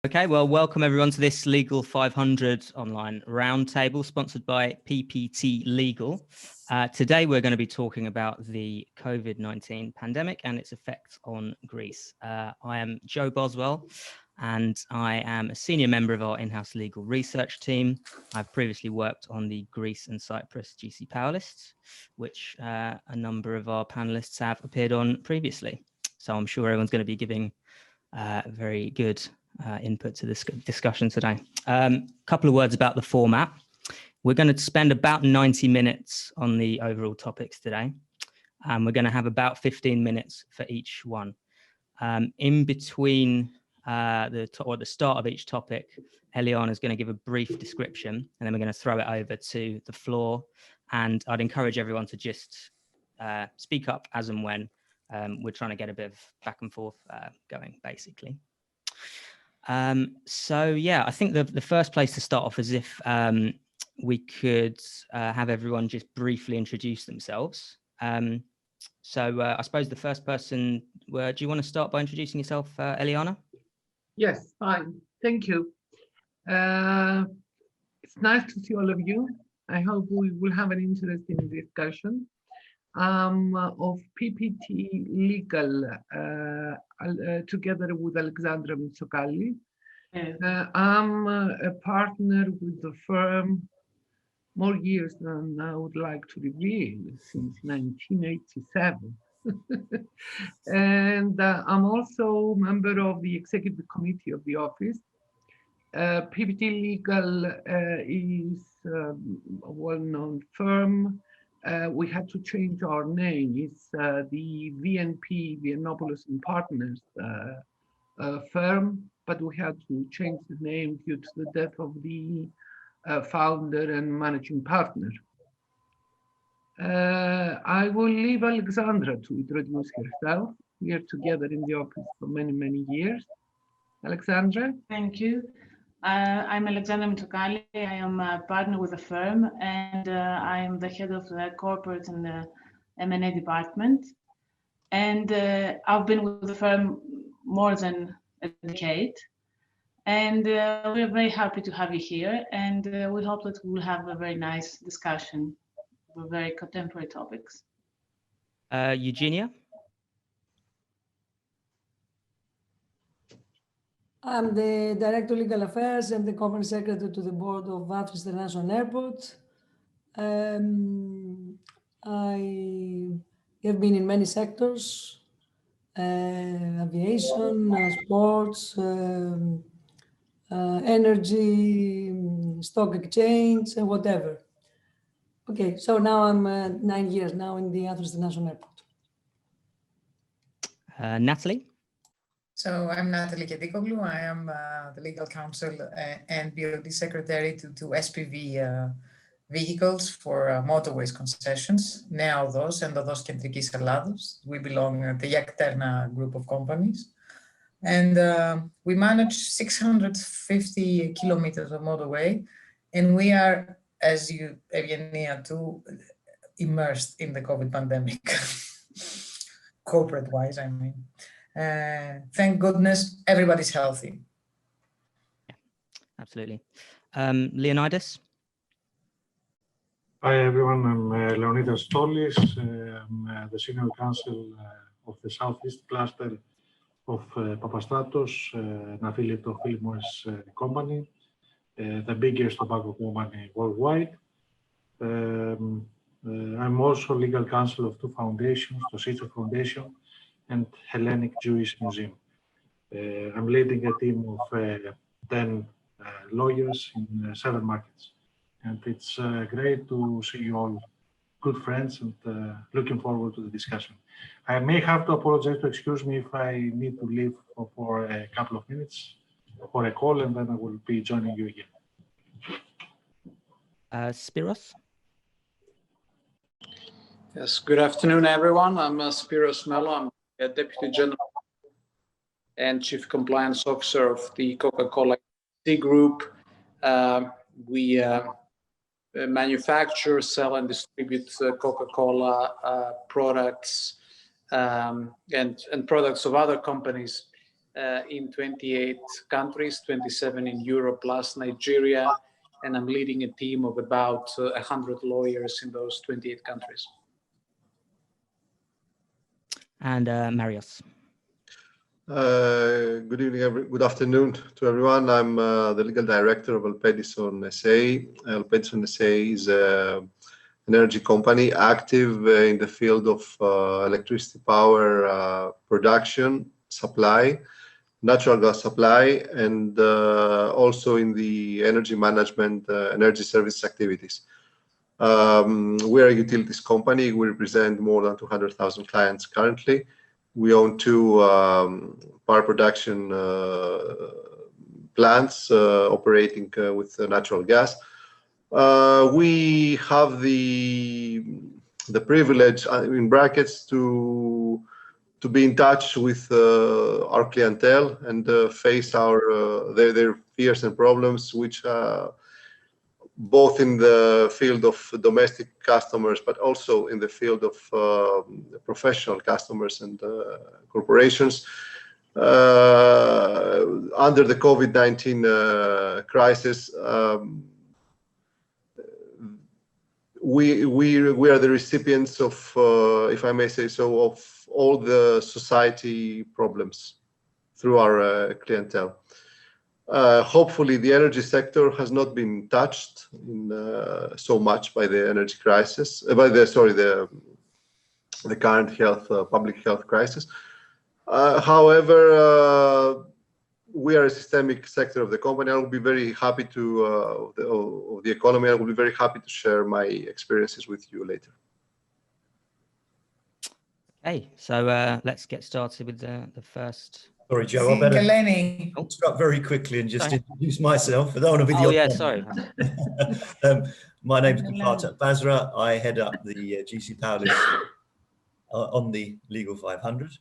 Okay, well, welcome everyone to this Legal 500 online roundtable sponsored by PPT Legal. Today, we're going to be talking about the COVID-19 pandemic and its effects on Greece. I am Joe Boswell, and I am a senior member of our in-house legal research team. I've previously worked on the Greece and Cyprus GC Power lists, which a number of our panelists have appeared on previously. So I'm sure everyone's going to be giving very good input to this discussion today. Couple of words about the format. We're going to spend about 90 minutes on the overall topics today. We're going to have about 15 minutes for each one. In between the start of each topic, Eliana is going to give a brief description, and then we're going to throw it over to the floor. And I'd encourage everyone to just speak up as and when. We're trying to get a bit of back and forth going, basically. So yeah, I think the first place to start off is if we could have everyone just briefly introduce themselves. So I suppose the first person, do you want to start by introducing yourself, Eliana? Yes, fine. Thank you. It's nice to see all of you. I hope we will have an interesting discussion. Of PPT Legal, together with Alexandra Mitsokalli. I'm a partner with the firm more years than I would like to reveal, since 1987. And I'm also member of the executive committee of the office. PPT Legal is a well-known firm. We had to change our name. It's the VNP, Viannopoulos and Partners firm, but we had to change the name due to the death of the founder and managing partner. I will leave Alexandra to introduce herself. We are together in the office for many, many years. Alexandra? Thank you. I'm Alexandra Mitsokalli. I am a partner with the firm, and I am the head of the corporate and the M&A department. And I've been with the firm more than a decade. And we're very happy to have you here. And we hope that we'll have a very nice discussion with very contemporary topics. Eugenia? I'm the Director of Legal Affairs and the Company Secretary to the Board of Athens International Airport. I have been in many sectors, aviation, sports, energy, stock exchange, whatever. Okay, so now I'm 9 years now in the Athens International Airport. Natalie? So I'm Natalie Kedikoglou. I am the legal counsel and BOD secretary to SPV vehicles for motorways concessions, Nea Odos and Odos Kentρικής Ελλάδος. We belong to the Yakterna group of companies. And we manage 650 kilometers of motorway. And we are, as you, Evgenia, too, immersed in the COVID pandemic, corporate-wise, I mean. Thank goodness everybody's healthy. Yeah, absolutely. Leonidas? Hi everyone, I'm Leonidas Stolis. I'm the senior counsel of the Southeast cluster of Papastratos, an affiliate of Philip Morris company, the biggest tobacco company worldwide. I'm also legal counsel of two foundations, the Sister Foundation and Hellenic Jewish Museum. I'm leading a team of 10 lawyers in 7 markets. And it's great to see you all good friends and looking forward to the discussion. I may have to apologize to excuse me if I need to leave for a couple of minutes for a call, and then I will be joining you again. Spiros? Yes, good afternoon, everyone. I'm Spiros Mello. I'm a Deputy General and Chief Compliance Officer of the Coca-Cola Group. We manufacture, sell, and distribute Coca-Cola products and products of other companies in 28 countries, 27 in Europe plus Nigeria, and I'm leading a team of about 100 lawyers in those 28 countries. And Marios. Good evening, good afternoon to everyone. I'm the legal director of Elpedison SA. Elpedison SA is an energy company active in the field of electricity power production, supply, natural gas supply, and also in the energy management, energy service activities. We're a utilities company. We represent more than 200,000 clients currently. We own two power production plants operating with natural gas. We have the privilege, in brackets, to be in touch with our clientele and face their fears and problems, which both in the field of domestic customers, but also in the field of professional customers and corporations. Under the COVID-19 crisis, we are the recipients of, if I may say so, of all the society problems through our clientele. Hopefully, the energy sector has not been touched so much by the energy crisis, the current public health crisis. However, we are a systemic sector of the company. I will be very happy to of the economy. I will be very happy to share my experiences with you later. Okay, so let's get started with the first. Sorry, Joe, I better Eleni. start very quickly and just introduce myself. I don't want to be the Oh yeah, sorry. My name's Mukhtar Basra. I head up the GC Power list on the Legal 500.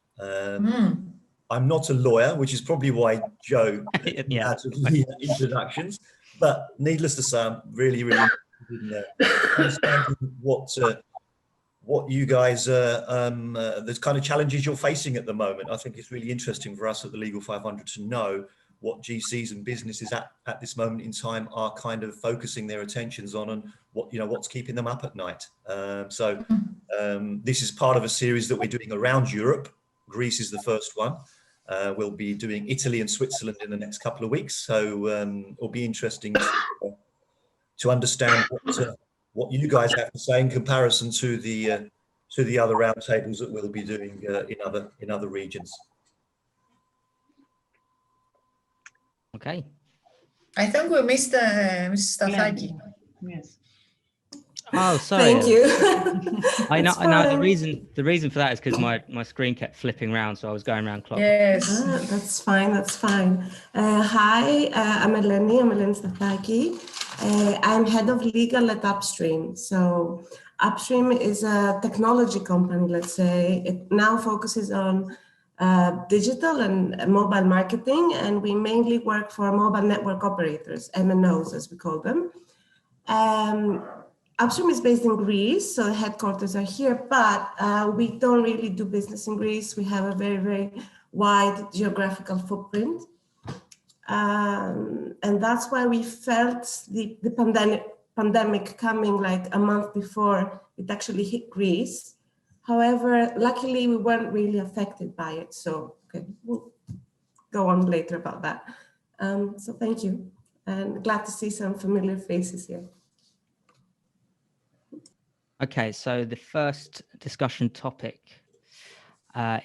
I'm not a lawyer, which is probably why Joe had the introductions. But needless to say, I'm really interested in understanding what you guys, the kind of challenges you're facing at the moment. I think it's really interesting for us at the Legal 500 to know what GCs and businesses at this moment in time are kind of focusing their attentions on, and what's keeping them up at night. This is part of a series that we're doing around Europe. Greece is the first one. We'll be doing Italy and Switzerland in the next couple of weeks. So it'll be interesting to understand what you guys have to say in comparison to the other roundtables that we'll be doing in other regions. Okay. I think we missed Mrs. Stathaki. Yes. Oh, sorry. Thank you. I know the reason for that is because my screen kept flipping around, so I was going around clock. Yes. That's fine. That's fine. Hi, I'm Eleni Stathaki. I'm head of legal at Upstream. So Upstream is a technology company, let's say. It now focuses on digital and mobile marketing, and we mainly work for mobile network operators, MNOs as we call them. Upstream is based in Greece, so the headquarters are here, but we don't really do business in Greece. We have a very, very wide geographical footprint. And that's why we felt the pandemic coming like a month before it actually hit Greece. However, luckily we weren't really affected by it. So we'll go on later about that. So thank you, and glad to see some familiar faces here. Okay, so the first discussion topic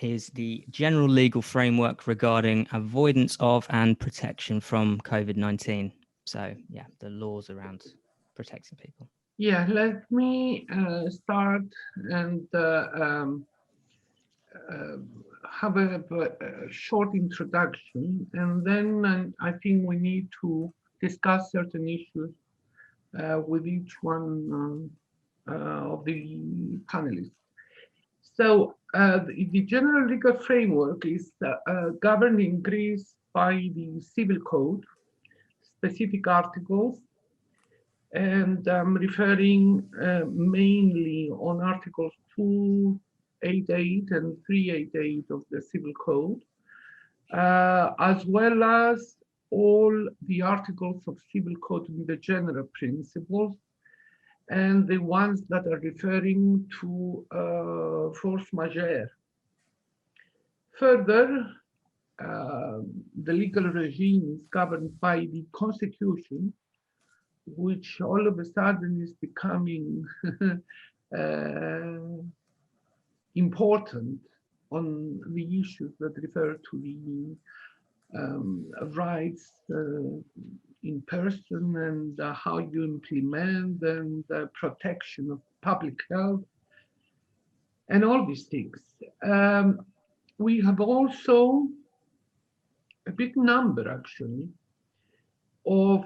is the general legal framework regarding avoidance of and protection from COVID-19. So yeah, the laws around protecting people. Yeah, let me start and have a short introduction, and then I think we need to discuss certain issues with each one of the panelists. So the general legal framework is governed in Greece by the Civil Code, specific articles, and I'm referring mainly on Articles 288 and 388 of the Civil Code. as well as all the articles of civil code in the general principles, and the ones that are referring to force majeure. Further, the legal regime is governed by the Constitution, which all of a sudden is becoming important on the issues that refer to the rights in person and how you implement and protection of public health and all these things. We have also a big number actually of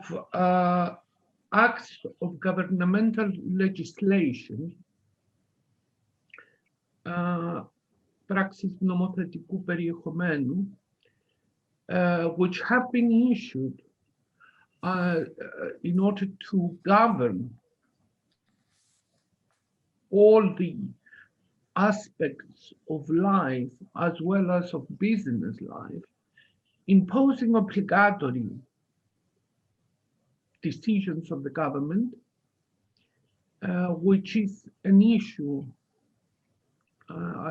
acts of governmental legislation, πράξεις νομοθετικού περιεχομένου, which have been issued in order to govern all the aspects of life as well as of business life, imposing obligatory decisions of the government, which is an issue,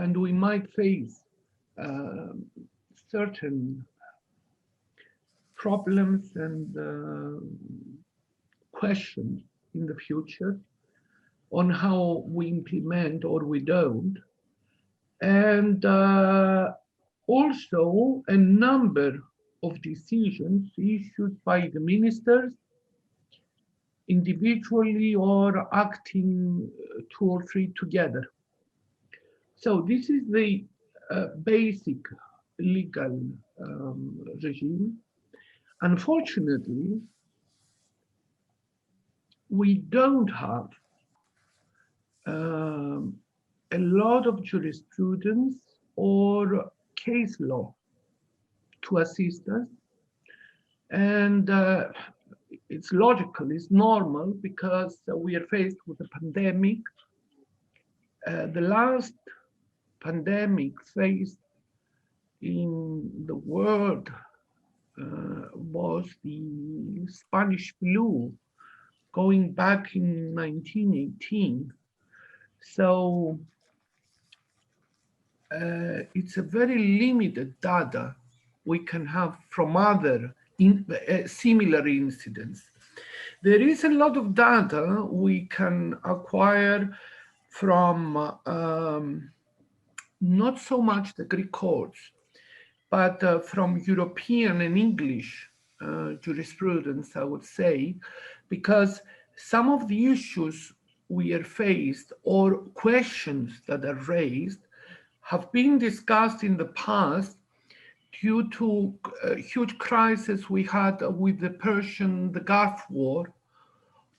and we might face certain problems and questions in the future on how we implement or we don't. And also a number of decisions issued by the ministers individually or acting two or three together. So this is the basic legal regime. Unfortunately, we don't have a lot of jurisprudence or case law to assist us. And it's logical, it's normal, because we are faced with a pandemic. The last pandemic faced in the world was the Spanish flu, going back in 1918. So it's a very limited data we can have from other similar incidents. There is a lot of data we can acquire from not so much the Greek courts, but from European and English jurisprudence, I would say, because some of the issues we are faced or questions that are raised have been discussed in the past due to a huge crisis we had with the Gulf War,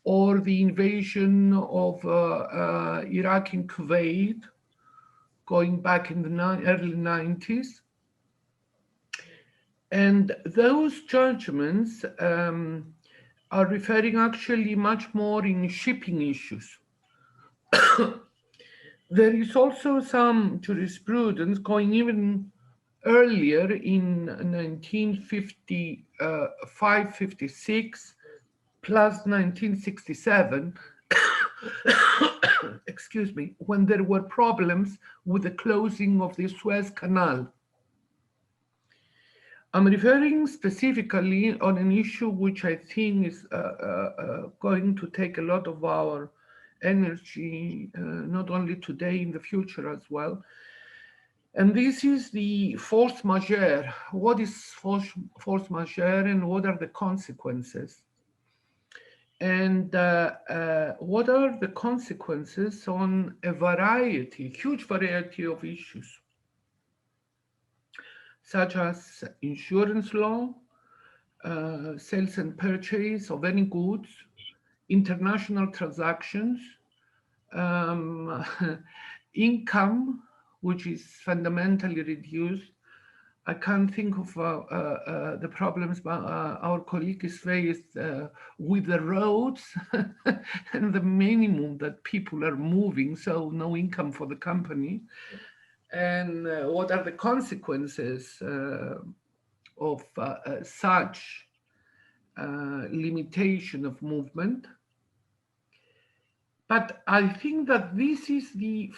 or the invasion of Iraq and Kuwait, going back in the early 90s. And those judgments are referring actually much more in shipping issues. There is also some jurisprudence going even earlier in 1955, 56, plus 1967, excuse me, when there were problems with the closing of the Suez Canal. I'm referring specifically on an issue which I think is going to take a lot of our energy, not only today, in the future as well. And this is the force majeure. What is force majeure and what are the consequences? And what are the consequences on a huge variety of issues, such as insurance law, sales and purchase of any goods, international transactions, income, which is fundamentally reduced. I can't think of the problems our colleague is faced with the roads and the minimum that people are moving, so no income for the company. And what are the consequences of such limitation of movement. But I think that this is the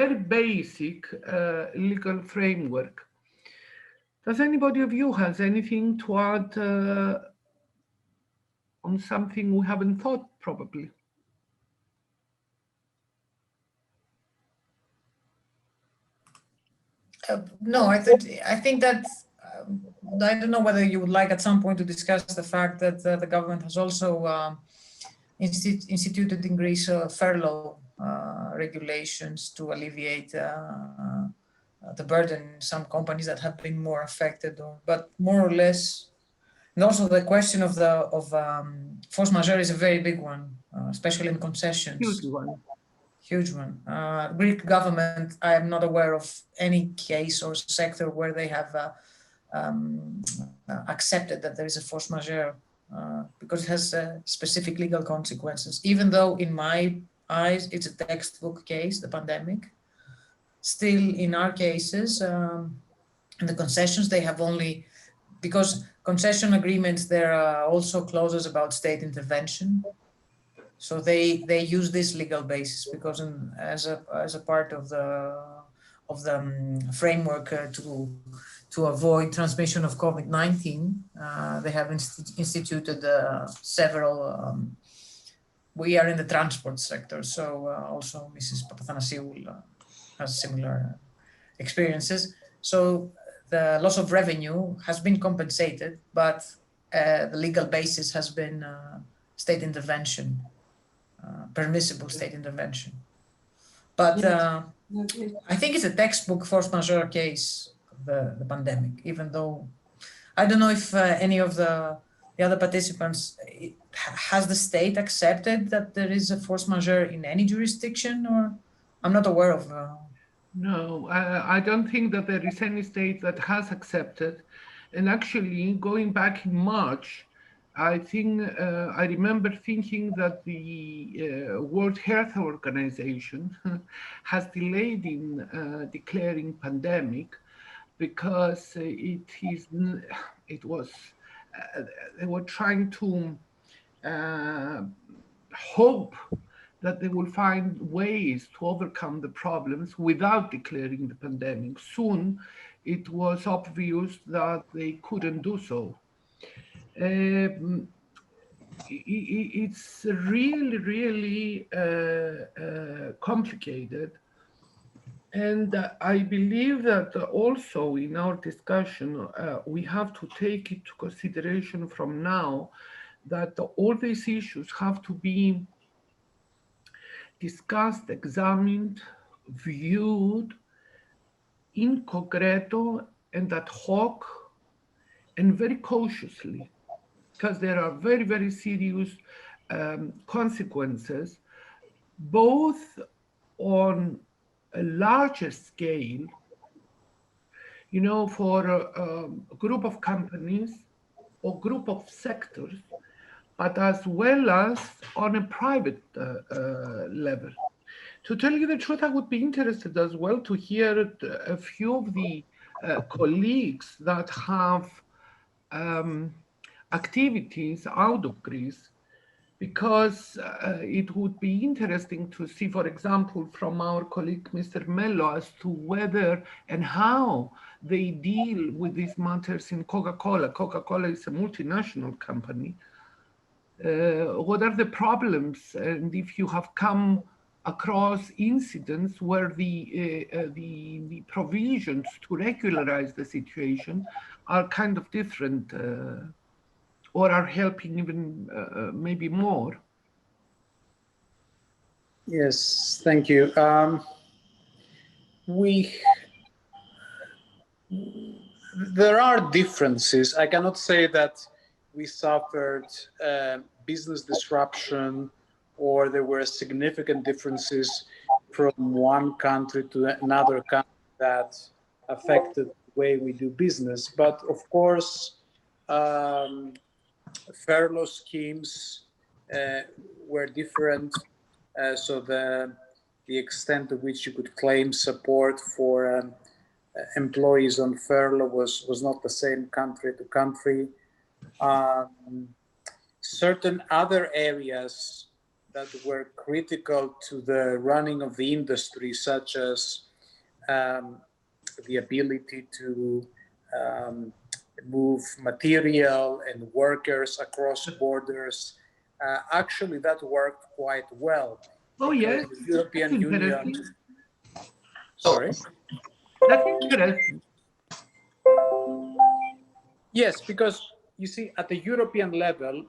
very basic legal framework. Does anybody of you has anything to add on something we haven't thought probably? No, I think that I don't know whether you would like at some point to discuss the fact that the government has also instituted in Greece furlough regulations to alleviate the burden in some companies that have been more affected, but more or less. And also the question of force majeure is a very big one, especially in concessions. Huge one. Huge one. Greek government, I am not aware of any case or sector where they have accepted that there is a force majeure because it has specific legal consequences. Even though in my eyes, it's a textbook case, the pandemic. Still in our cases, in the concessions, they have only, because concession agreements, there are also clauses about state intervention. So they use this legal basis because as a part of the framework to avoid transmission of COVID-19, they have instituted several. We are in the transport sector, so also Mrs. Papathanasiou has similar experiences. So the loss of revenue has been compensated, but the legal basis has been state intervention. Permissible state intervention. But I think it's a textbook force majeure case, the pandemic, even though I don't know if any of the other participants, has the state accepted that there is a force majeure in any jurisdiction, or I'm not aware of. No, I don't think that there is any state that has accepted. And actually, going back in March, I think I remember thinking that the World Health Organization has delayed in declaring pandemic because they were trying to hope that they will find ways to overcome the problems without declaring the pandemic. Soon, it was obvious that they couldn't do so. It's really, really complicated. And I believe that also in our discussion, we have to take into consideration from now that all these issues have to be discussed, examined, viewed in concreto and ad hoc and very cautiously, because there are very, very serious consequences, both on a larger scale, you know, for a group of companies or group of sectors, but as well as on a private level. To tell you the truth, I would be interested as well to hear a few of the colleagues that have activities out of Greece, because it would be interesting to see, for example, from our colleague, Mr. Mello, as to whether and how they deal with these matters in Coca-Cola. Coca-Cola is a multinational company. What are the problems, and if you have come across incidents where the provisions to regularize the situation are kind of different, or are helping even maybe more? Yes, thank you. There are differences. I cannot say that we suffered business disruption or there were significant differences from one country to another country that affected the way we do business. But of course, furlough schemes were different. So the extent to which you could claim support for employees on furlough was not the same country to country. Certain other areas that were critical to the running of the industry, such as the ability to move material and workers across borders. Actually, that worked quite well. Oh, yes. The European Union. Sorry? That's interesting. Yes, because you see, at the European level,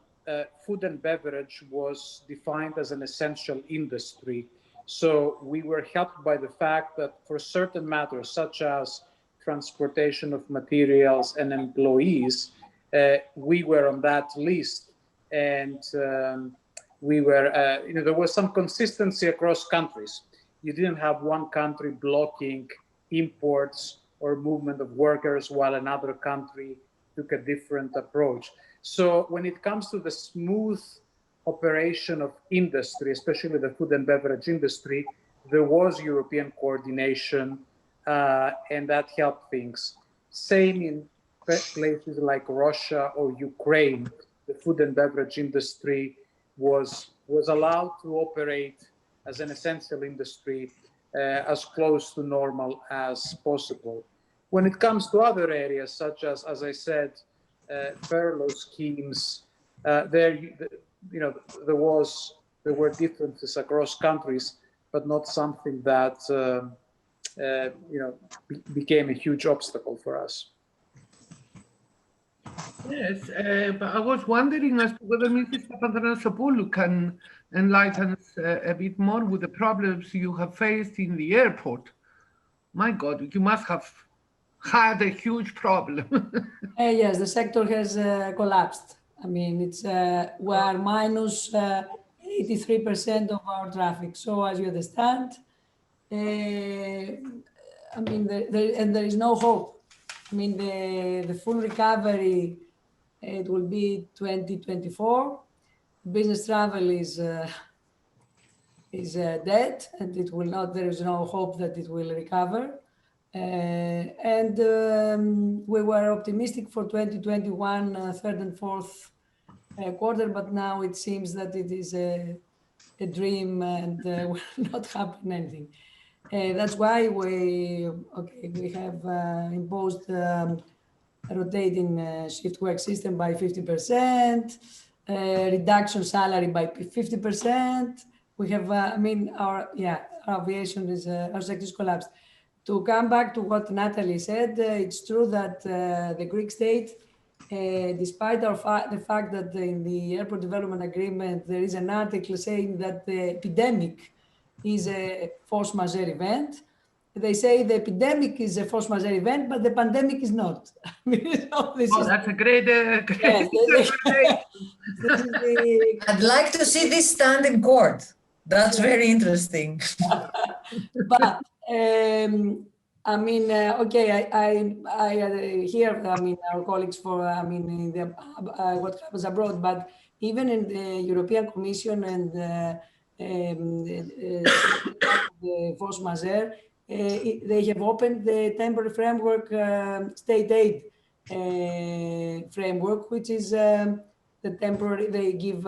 food and beverage was defined as an essential industry. So we were helped by the fact that for certain matters, such as transportation of materials and employees, we were on that list. And we were, there was some consistency across countries. You didn't have one country blocking imports or movement of workers while another country took a different approach. So when it comes to the smooth operation of industry, especially the food and beverage industry, there was European coordination and that helped things. Same in places like Russia or Ukraine, the food and beverage industry was allowed to operate as an essential industry as close to normal as possible. When it comes to other areas, such as I said, furlough schemes, there were differences across countries, but not something that became a huge obstacle for us. Yes, but I was wondering as to whether Mrs. Papathanasopoulou can enlighten us a bit more with the problems you have faced in the airport. My God, you must have had a huge problem. Yes, the sector has collapsed. I mean, it's we are minus 83% of our traffic. So as you understand, I mean, there is no hope. I mean, the full recovery, it will be 2024. Business travel is dead, and it will not. There is no hope that it will recover. And we were optimistic for 2021, third and fourth quarter, but now it seems that it is a dream and will not happen anything. That's why we have imposed a rotating shift work system by 50%, reduction salary by 50%. We have, our aviation is, our sector is collapsed. To come back to what Natalie said, it's true that the Greek state, despite the fact that in the airport development agreement, there is an article saying that the epidemic is a force majeure event. They say the epidemic is a force majeure event, but the pandemic is not. That's a great yes, I'd like to see this stand in court. That's very interesting. But I mean, okay, I hear, I mean, our colleagues for, I mean, what happens abroad, but even in the European Commission and the force majeure, they have opened the temporary framework, state aid framework, which is the temporary, they give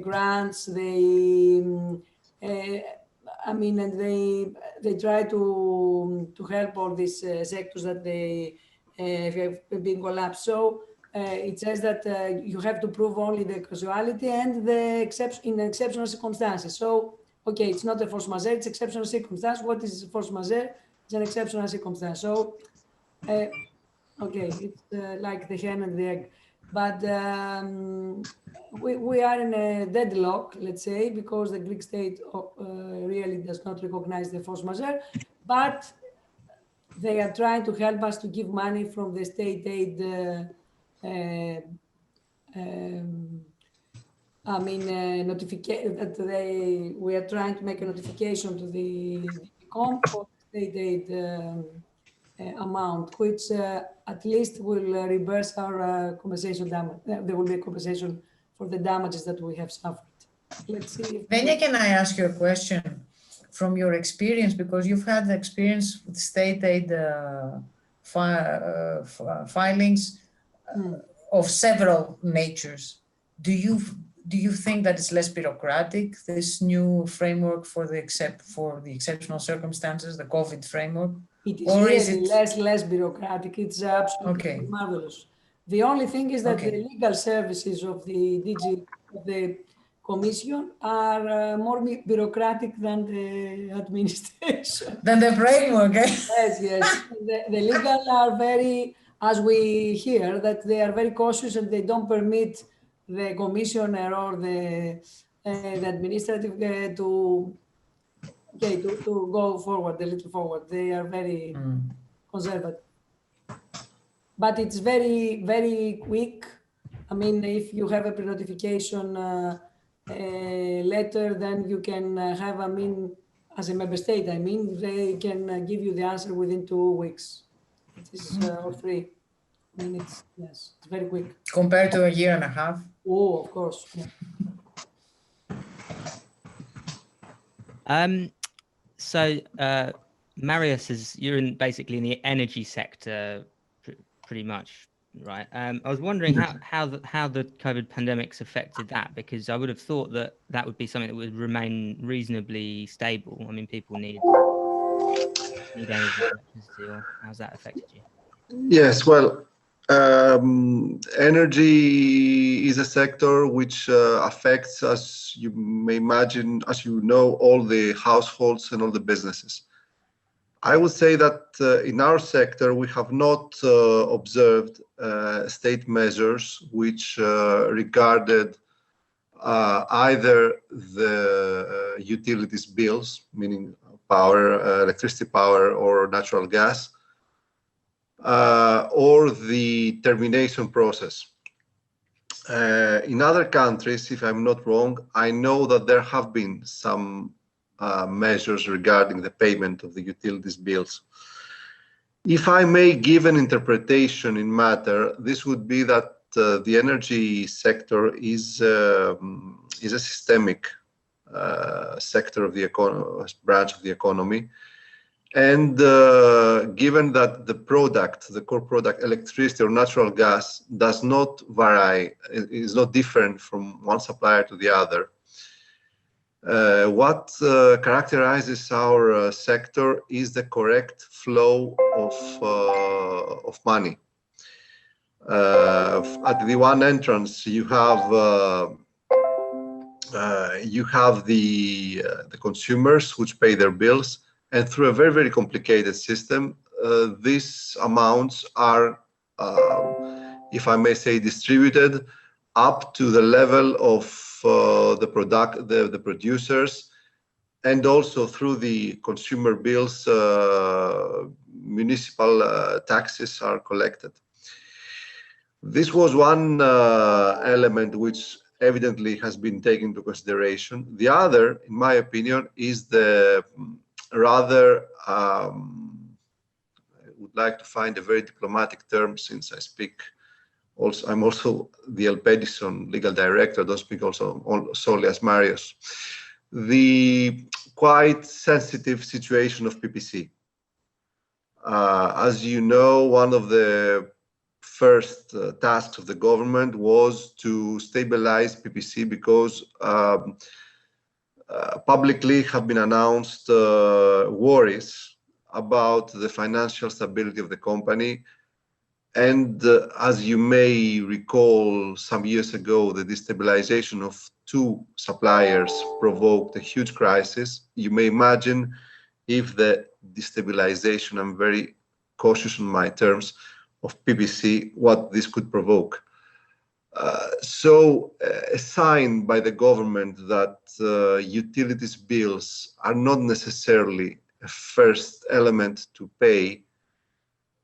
grants, they, I mean, and they try to help all these sectors that they have been collapsed. So it says that you have to prove only the causality and the in exceptional circumstances. So, okay, it's not a force majeure, it's exceptional circumstance. What is force majeure? It's an exceptional circumstance. So, okay, it's like the hen and the egg. But we are in a deadlock, let's say, because the Greek state really does not recognize the force majeure, but they are trying to help us to give money from the state aid. I mean, notification that we are trying to make a notification to the DPCOM for state aid amount, which at least will reverse our compensation damage. There will be a compensation for the damages that we have suffered. Let's see. Venia, can I ask you a question? from your experience, because you've had the experience with state aid filings of several natures. Do you think that it's less bureaucratic, this new framework for the exceptional circumstances, the COVID framework? It is or really is it less bureaucratic. It's absolutely marvelous. The only thing is that the legal services of the Commission are more bureaucratic than the administration. Than the framework, eh? Yes. The legal are very, as we hear, that they are very cautious and they don't permit the commissioner or the administrative to go forward, a little forward. They are very conservative. But it's very, very quick. I mean, if you have a pre-notification letter, then you can have, I mean, as a member state, I mean, they can give you the answer within 2 weeks. It is, or 3. I mean, it's very quick. Compared to a year and a half? Oh, of course. Yeah. So, Marius, you're basically in the energy sector, pretty much, right? I was wondering how the COVID pandemic's affected that, because I would have thought that would be something that would remain reasonably stable. I mean, people need energy, electricity, or how's that affected you? Yes, well, energy is a sector which affects, as you may imagine, as you know, all the households and all the businesses. I would say that in our sector, we have not observed state measures which regarded either the utilities bills, meaning power, electricity power or natural gas, or the termination process. In other countries, if I'm not wrong, I know that there have been some measures regarding the payment of the utilities bills. If I may give an interpretation in matter, this would be that the energy sector is a systemic sector of the branch of the economy. And given that the core product, electricity or natural gas, does not vary, is not different from one supplier to the other, what characterizes our sector is the correct flow of money. At the one entrance, you have the consumers which pay their bills. And through a very, very complicated system, these amounts are, if I may say, distributed up to the level of the producers, and also through the consumer bills, municipal taxes are collected. This was one element which evidently has been taken into consideration. The other, in my opinion, is the rather, I would like to find a very diplomatic term, since I speak also, I'm also the Elpedison legal director, I don't speak also solely as Marius. The quite sensitive situation of PPC. As you know, one of the first tasks of the government was to stabilize PPC, because publicly have been announced worries about the financial stability of the company. And as you may recall, some years ago, the destabilization of 2 suppliers provoked a huge crisis. You may imagine if the destabilization, I'm very cautious on my terms, of PPC, what this could provoke. So a sign by the government that utilities bills are not necessarily a first element to pay,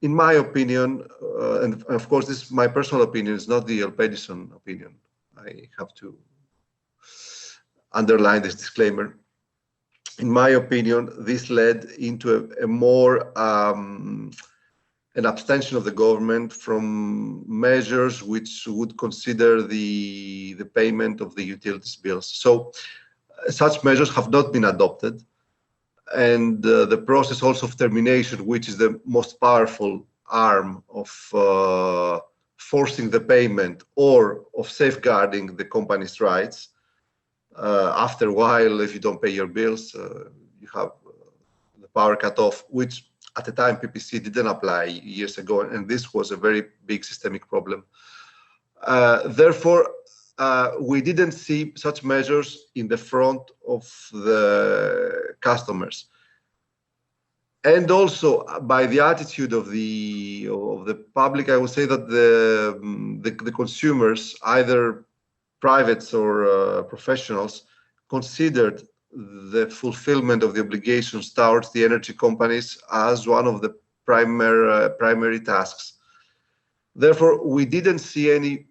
in my opinion, and of course this is my personal opinion, it's not the Elpedison opinion, I have to underline this disclaimer. In my opinion, this led into a more an abstention of the government from measures which would consider the payment of the utilities bills. So such measures have not been adopted. and the process also of termination, which is the most powerful arm of forcing the payment or of safeguarding the company's rights. After a while, if you don't pay your bills, you have the power cut off, which at the time PPC didn't apply years ago, and this was a very big systemic problem. Therefore, we didn't see such measures in the front of the customers. And also by the attitude of the public, I would say that the consumers, either privates or professionals, considered the fulfillment of the obligations towards the energy companies as one of the primary tasks. Therefore, we didn't see any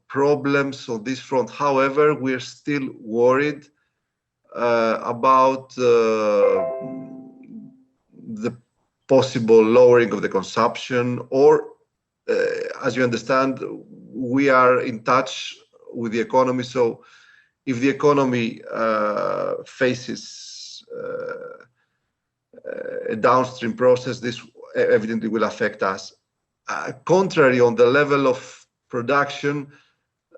problems on this front. However, we're still worried about the possible lowering of the consumption, or as you understand, we are in touch with the economy. So if the economy faces a downstream process, this evidently will affect us. Contrary, on the level of production,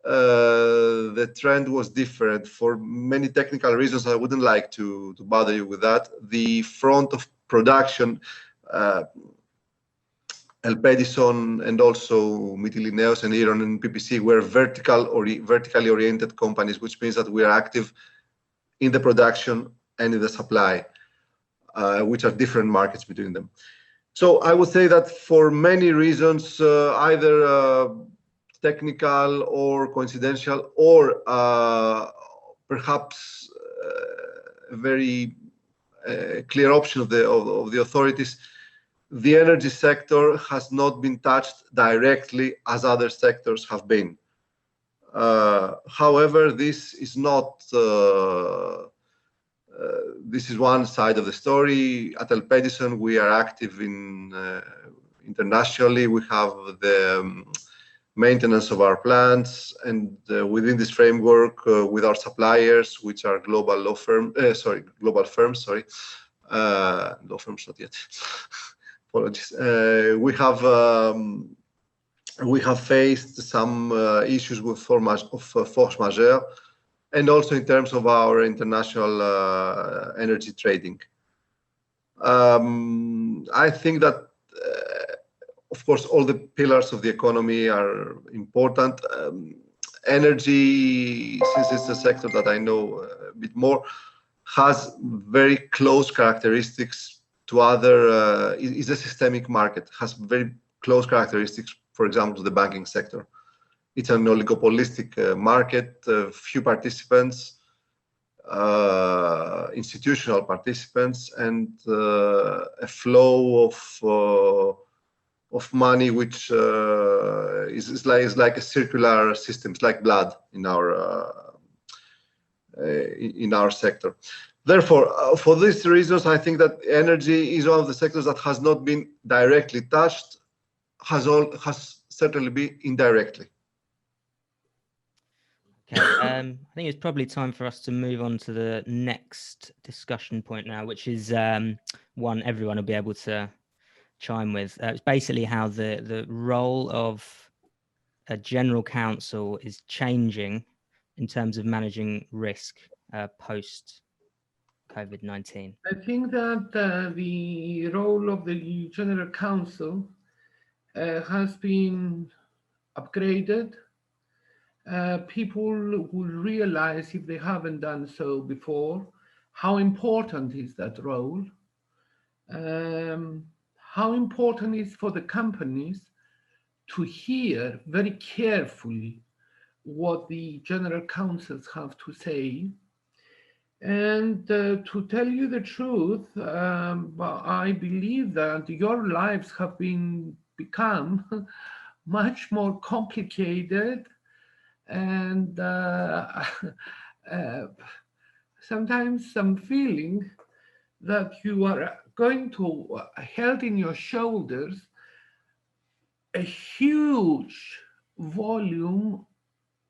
the trend was different for many technical reasons. I wouldn't like to bother you with that. The front of production, Elpedison and also Mytilineos and Iron and PPC were vertically oriented companies, which means that we are active in the production and in the supply, which are different markets between them. So I would say that for many reasons, either technical or coincidental, or perhaps a very clear option of the authorities, the energy sector has not been touched directly as other sectors have been. However, this is not. This is one side of the story. At Elpedison, we are active in internationally. We have the maintenance of our plants, and within this framework, with our suppliers, which are global law firms. Law firms, not yet. Apologies. We have faced some issues with force majeure, and also in terms of our international energy trading. I think that, of course, all the pillars of the economy are important. Energy, since it's a sector that I know a bit more, has very close characteristics to other, is a systemic market, has very close characteristics, for example, to the banking sector. It's an oligopolistic market, few participants, institutional participants, and a flow of money which is like a circular system. It's like blood in our sector. Therefore, for these reasons, I think that energy is one of the sectors that has not been directly touched, has certainly been indirectly. Okay, I think it's probably time for us to move on to the next discussion point now, which is one everyone will be able to chime with. It's basically how the role of a general counsel is changing in terms of managing risk post COVID-19. I think that the role of the general counsel has been upgraded. People will realize, if they haven't done so before, how important is that role, how important is for the companies to hear very carefully what the general counsels have to say. And to tell you the truth, I believe that your lives have become much more complicated, and sometimes some feeling that you are going to held in your shoulders a huge volume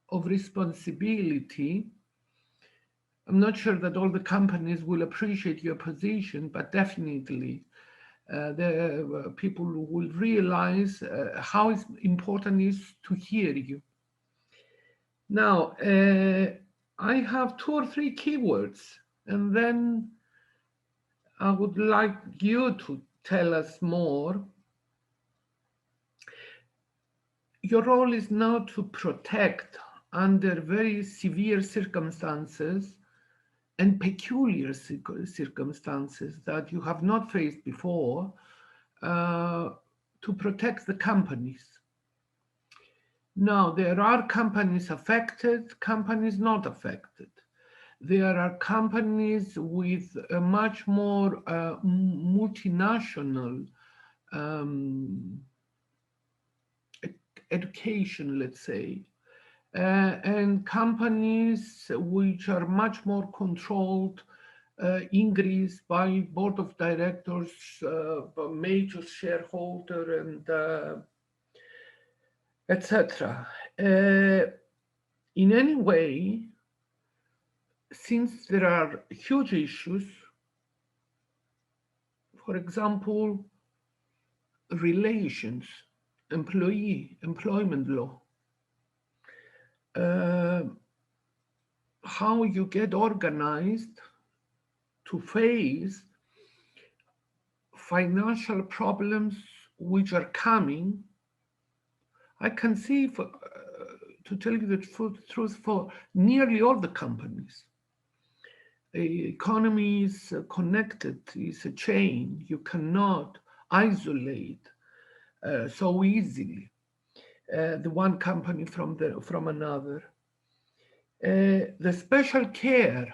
of responsibility I'm not sure that all the companies will appreciate your position, but definitely the people will realize how important it is to hear you. Now, I have 2 or 3 keywords, and then I would like you to tell us more. Your role is now to protect under very severe circumstances and peculiar circumstances that you have not faced before, to protect the companies. Now, there are companies affected, companies not affected. There are companies with a much more multinational education, let's say, and companies which are much more controlled in Greece by board of directors, major shareholder, and etc. In any way, since there are huge issues, for example, relations, employment law, how you get organized to face financial problems which are coming. I can see, to tell you the truth, for nearly all the companies. The economy is connected, it's a chain. You cannot isolate so easily the one company from another. The special care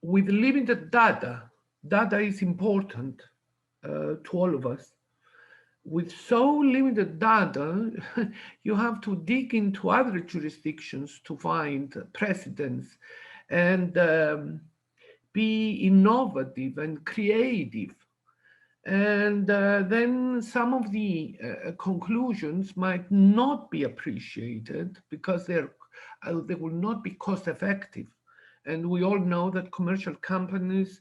with limited data. Data is important to all of us. With so limited data, you have to dig into other jurisdictions to find precedents and be innovative and creative. And then some of the conclusions might not be appreciated because they will not be cost effective. And we all know that commercial companies,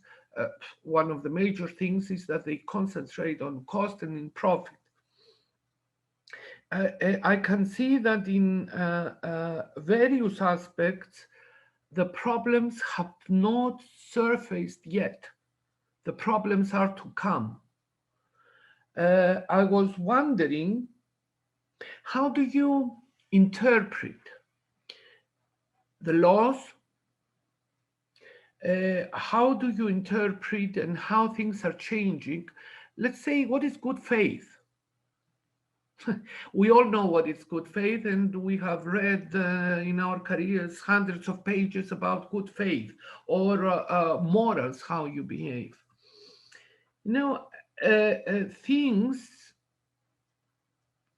one of the major things is that they concentrate on cost and in profit. I can see that in various aspects, the problems have not surfaced yet. The problems are to come. I was wondering, how do you interpret the laws? How do you interpret and how things are changing? Let's say, what is good faith? We all know what is good faith, and we have read in our careers hundreds of pages about good faith or morals, how you behave. You know, things,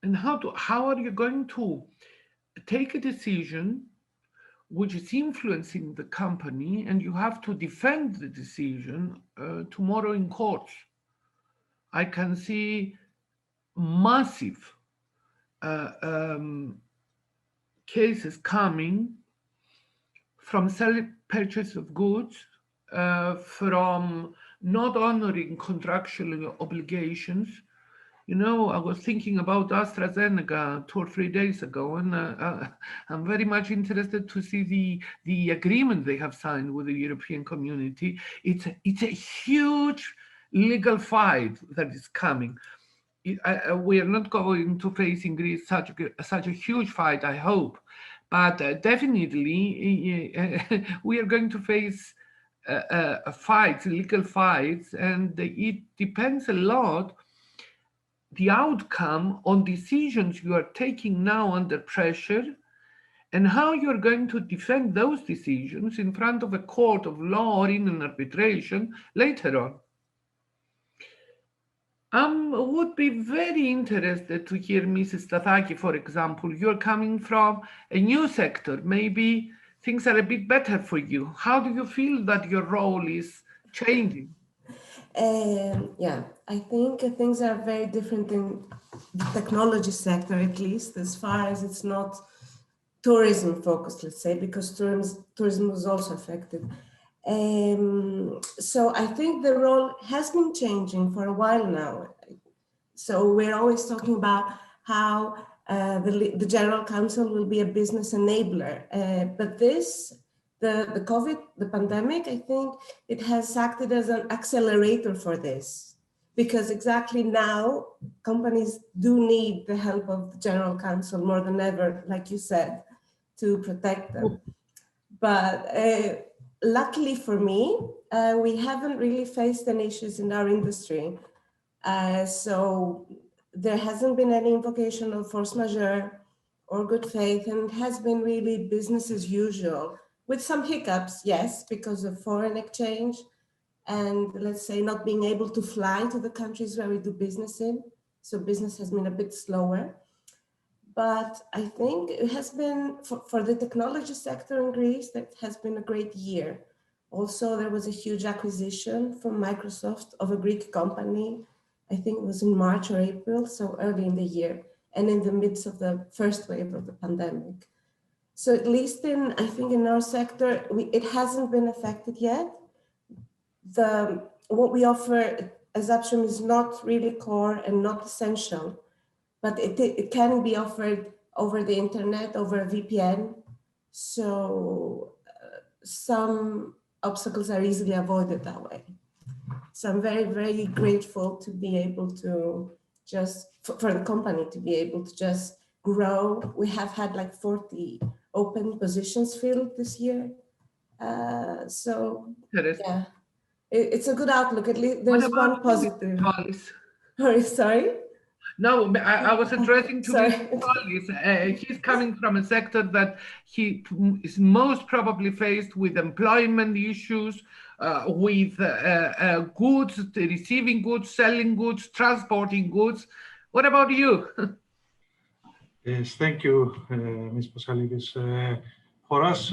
and how are you going to take a decision which is influencing the company, and you have to defend the decision tomorrow in courts? I can see massive cases coming from purchase of goods, from not honoring contractual obligations. You know, I was thinking about AstraZeneca 2 or 3 days ago, and I'm very much interested to see the agreement they have signed with the European community. It's a huge legal fight that is coming. We are not going to face in Greece such a huge fight, I hope, but definitely we are going to face fights, legal fights, and it depends a lot, the outcome, on decisions you are taking now under pressure, and how you're going to defend those decisions in front of a court of law or in an arbitration later on. Would be very interested to hear, Mrs. Stathaki, for example. You're coming from a new sector. Maybe things are a bit better for you. How do you feel that your role is changing? Yeah, I think things are very different in the technology sector, at least, as far as it's not tourism focused, let's say, because tourism was also affected. So I think the role has been changing for a while now. So we're always talking about how the General Council will be a business enabler, but the COVID, the pandemic, I think it has acted as an accelerator for this, because exactly now companies do need the help of the General Council more than ever, like you said, to protect them. But luckily for me, we haven't really faced any issues in our industry. So there hasn't been any invocation of force majeure or good faith, and it has been really business as usual, with some hiccups, yes, because of foreign exchange and, let's say, not being able to fly to the countries where we do business in. So business has been a bit slower. But I think it has been, for the technology sector in Greece, that has been a great year. Also, there was a huge acquisition from Microsoft of a Greek company. I think it was in March or April, so early in the year, and in the midst of the first wave of the pandemic. So at least I think in our sector, it hasn't been affected yet. What we offer as Upstream is not really core and not essential, but it can be offered over the internet, over a VPN. So some obstacles are easily avoided that way. So I'm very, very grateful to be able to for the company to be able to just grow. We have had like 40 open positions filled this year. So yeah, it's a good outlook. At least there's one positive. Sorry? No, I was addressing to Mr. Collis. He's coming from a sector that he is most probably faced with employment issues, with goods, receiving goods, selling goods, transporting goods. What about you? Yes, thank you, Ms. Paskalidis. For us,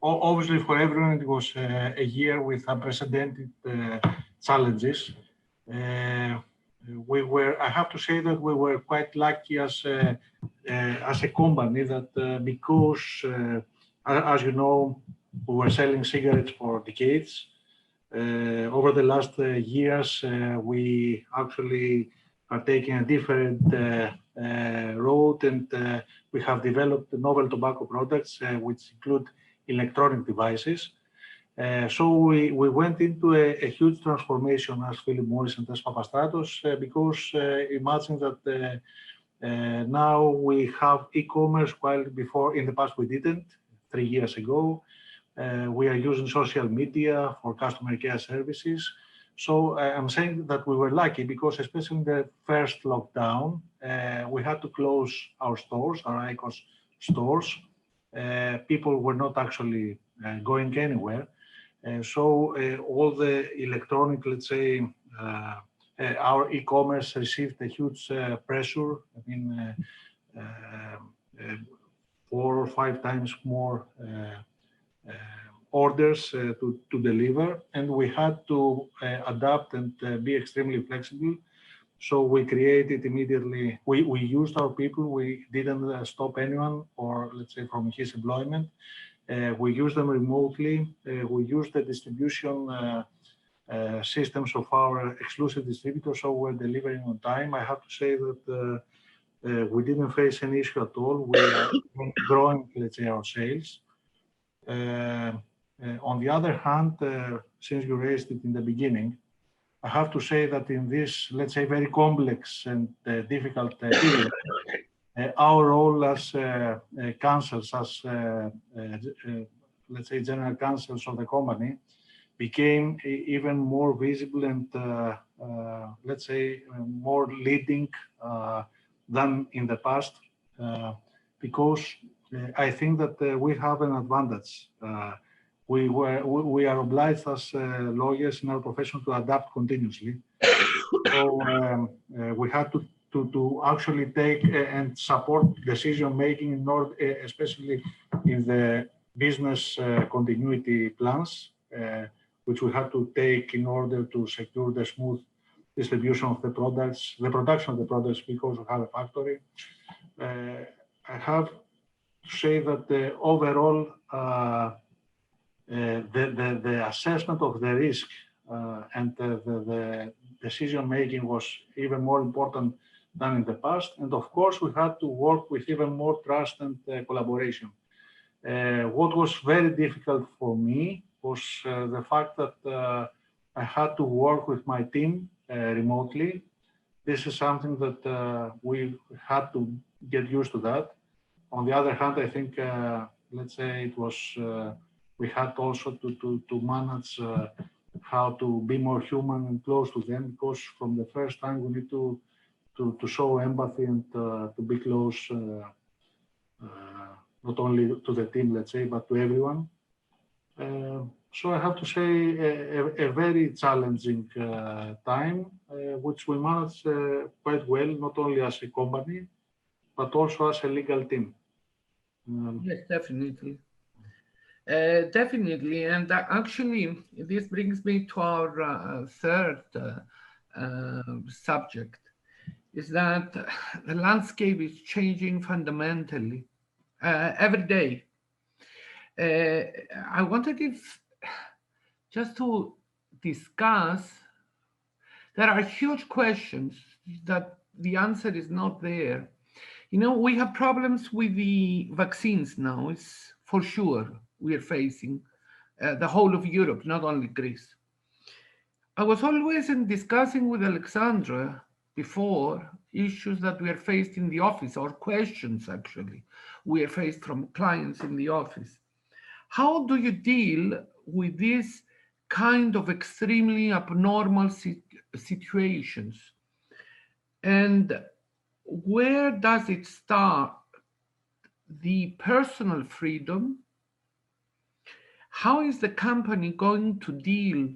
obviously for everyone, it was a year with unprecedented challenges. I have to say that we were quite lucky as a company that because, as you know, we were selling cigarettes for decades. Over the last years, we actually are taking a different road, and we have developed novel tobacco products, which include electronic devices. So we went into a huge transformation as Philip Morris and as Papastratos, because imagine that now we have e-commerce, while before in the past we didn't, 3 years ago. We are using social media for customer care services. So I'm saying that we were lucky because especially in the first lockdown, we had to close our stores, our IQOS stores. People were not actually going anywhere. So all the electronic, let's say, our e-commerce received a huge pressure. I mean, 4 or 5 times more orders to deliver, and we had to adapt and be extremely flexible. So we created immediately, we used our people, we didn't stop anyone, or let's say from his employment. We used them remotely. We used the distribution systems of our exclusive distributors, so we're delivering on time. I have to say that we didn't face any issue at all. We are growing, let's say, our sales. On the other hand, since you raised it in the beginning, I have to say that in this, let's say, very complex and difficult period, our role as counsels, as let's say, general counsels of the company, became even more visible and, let's say, more leading than in the past, because I think that we have an advantage. We are obliged as lawyers in our profession to adapt continuously. So we had to actually take and support decision making in order, especially in the business continuity plans, which we had to take in order to secure the smooth distribution of the products, the production of the products, because we have a factory. I have say that overall the assessment of the risk and the decision making was even more important than in the past. And of course, we had to work with even more trust and collaboration. What was very difficult for me was the fact that I had to work with my team remotely. This is something that we had to get used to that. On the other hand, I think, let's say it was, we had also to manage how to be more human and close to them, because from the first time we need to show empathy and to be close, not only to the team, let's say, but to everyone. So I have to say a very challenging time, which we managed quite well, not only as a company, but also as a legal team. Yes, definitely. Definitely. And actually, this brings me to our third subject, is that the landscape is changing fundamentally every day. I wanted just to discuss, there are huge questions that the answer is not there. You know, we have problems with the vaccines now, it's for sure we are facing the whole of Europe, not only Greece. I was always discussing with Alexandra before issues that we are faced in the office, or questions actually we are faced from clients in the office. How do you deal with this kind of extremely abnormal situations? And where does it start? The personal freedom? How is the company going to deal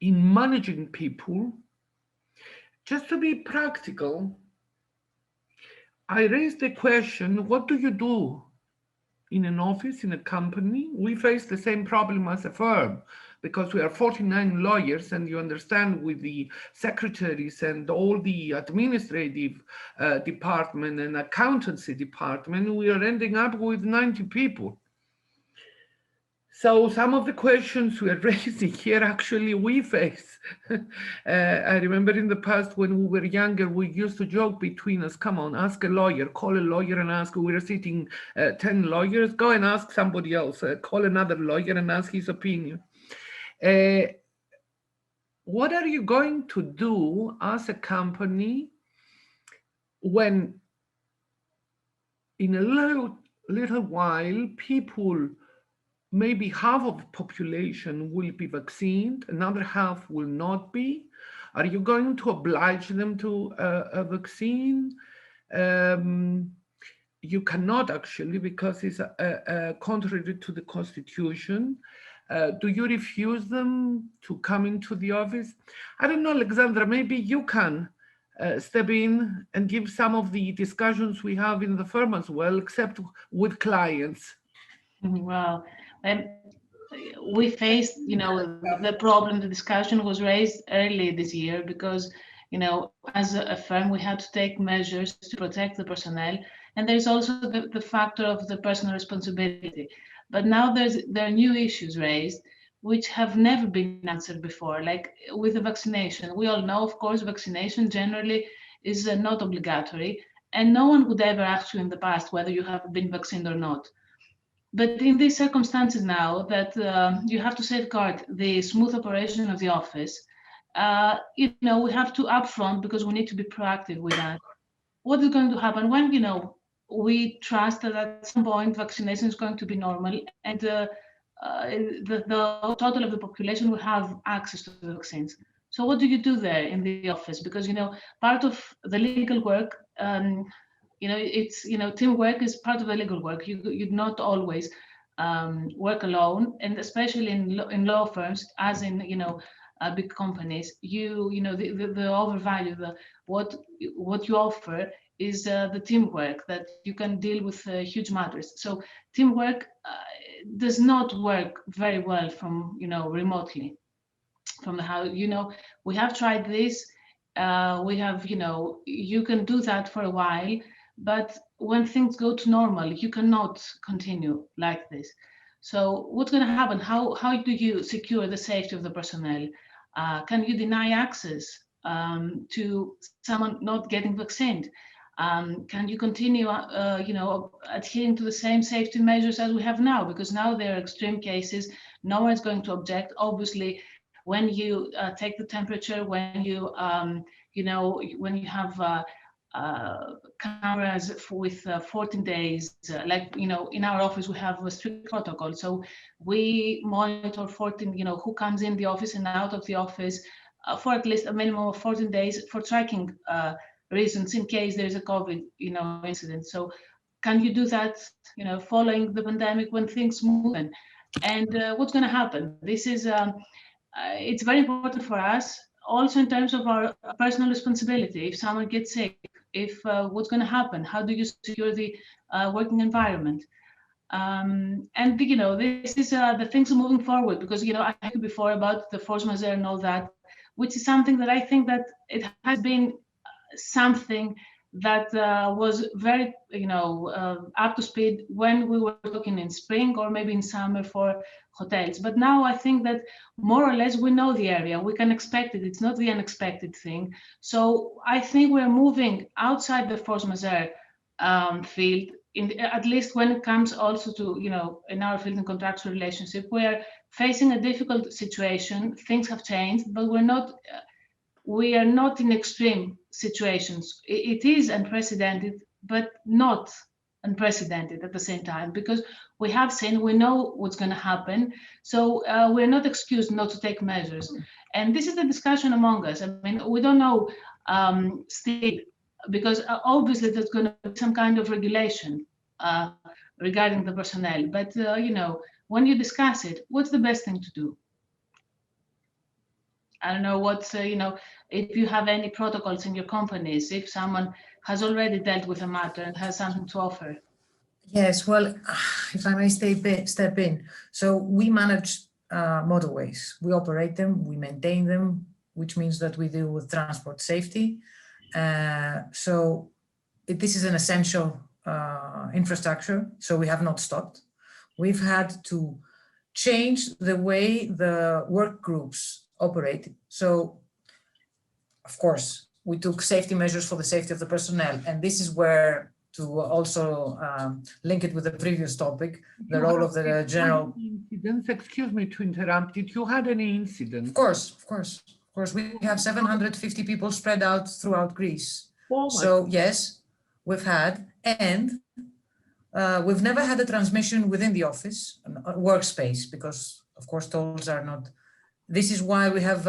in managing people? Just to be practical, I raised the question, what do you do in an office, in a company? We face the same problem as a firm, because we are 49 lawyers, and you understand, with the secretaries and all the administrative department and accountancy department, we are ending up with 90 people. So some of the questions we are raising here, actually we face. I remember in the past when we were younger, we used to joke between us, come on, ask a lawyer, call a lawyer and ask, we were sitting 10 lawyers, go and ask somebody else, call another lawyer and ask his opinion. What are you going to do as a company when in a little while people, maybe half of the population will be vaccinated, another half will not be? Are you going to oblige them to a vaccine? You cannot actually, because it's contrary to the Constitution. Do you refuse them to come into the office? I don't know, Alexandra, maybe you can step in and give some of the discussions we have in the firm as well, except with clients. Well, we faced, the problem, the discussion was raised early this year because, as a firm, we had to take measures to protect the personnel. And there's also the factor of the personal responsibility. But now there are new issues raised which have never been answered before, like with the vaccination. We all know, of course, vaccination generally is not obligatory, and no one would ever ask you in the past whether you have been vaccinated or not. But in these circumstances now that you have to safeguard the smooth operation of the office, we have to upfront, because we need to be proactive with that. What is going to happen when, we trust that at some point vaccination is going to be normal, and the total of the population will have access to the vaccines. So what do you do there in the office? Because, part of the legal work, it's, teamwork is part of the legal work. You not always work alone, and especially in law firms, as in, big companies, the overvalue, what you offer is the teamwork, that you can deal with huge matters. So teamwork does not work very well from, remotely, from the house. We have tried this. We have, you can do that for a while, but when things go to normal, you cannot continue like this. So what's going to happen? How do you secure the safety of the personnel? Can you deny access to someone not getting vaccinated? Can you continue, adhering to the same safety measures as we have now? Because now there are extreme cases. No one's going to object. Obviously, when you take the temperature, when you, when you have cameras with 14 days, in our office, we have a strict protocol. So we monitor 14, who comes in the office and out of the office for at least a minimum of 14 days for tracking reasons in case there's a COVID, incident. So can you do that, following the pandemic when things move? And what's going to happen? This is, it's very important for us, also in terms of our personal responsibility. If someone gets sick, if what's going to happen? How do you secure the working environment? And this is the things are moving forward, because I talked before about the force majeure and all that, which is something that I think that it has been something that was very up to speed when we were talking in spring or maybe in summer for hotels. But now I think that more or less we know the area, we can expect it. It's not the unexpected thing. So I think we're moving outside the force majeure field, at least when it comes also to, in our field in contractual relationship, we're facing a difficult situation. Things have changed, but we are not in extreme situations. It is unprecedented, but not unprecedented at the same time, because we have seen, we know what's going to happen. So we're not excused not to take measures. And this is the discussion among us. I mean, we don't know still, because obviously there's going to be some kind of regulation regarding the personnel. But, when you discuss it, what's the best thing to do? I don't know what's, if you have any protocols in your companies, if someone has already dealt with a matter and has something to offer. Yes, well, if I may step in. So we manage motorways. We operate them, we maintain them, which means that we deal with transport safety. So this is an essential infrastructure, so we have not stopped. We've had to change the way the work groups operate. So, of course, we took safety measures for the safety of the personnel, and this is where, to also link it with the previous topic, the role of the general. Incidents? Excuse me to interrupt. Did you had any incidents? Of course. We have 750 people spread out throughout Greece. Oh, so yes, we've had, and we've never had a transmission within the office, workspace, because of course tolls are not. This is why we have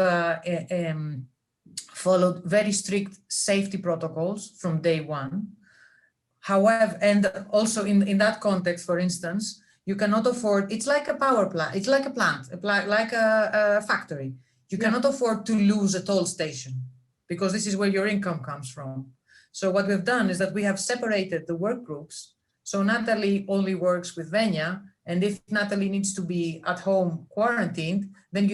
followed very strict safety protocols from day one. However, and also in that context, for instance, you cannot afford, it's like a power plant, it's like a plant, like a factory. You cannot afford to lose a toll station, because this is where your income comes from. So what we've done is that we have separated the work groups. So Natalie only works with Venya, and if Natalie needs to be at home quarantined, then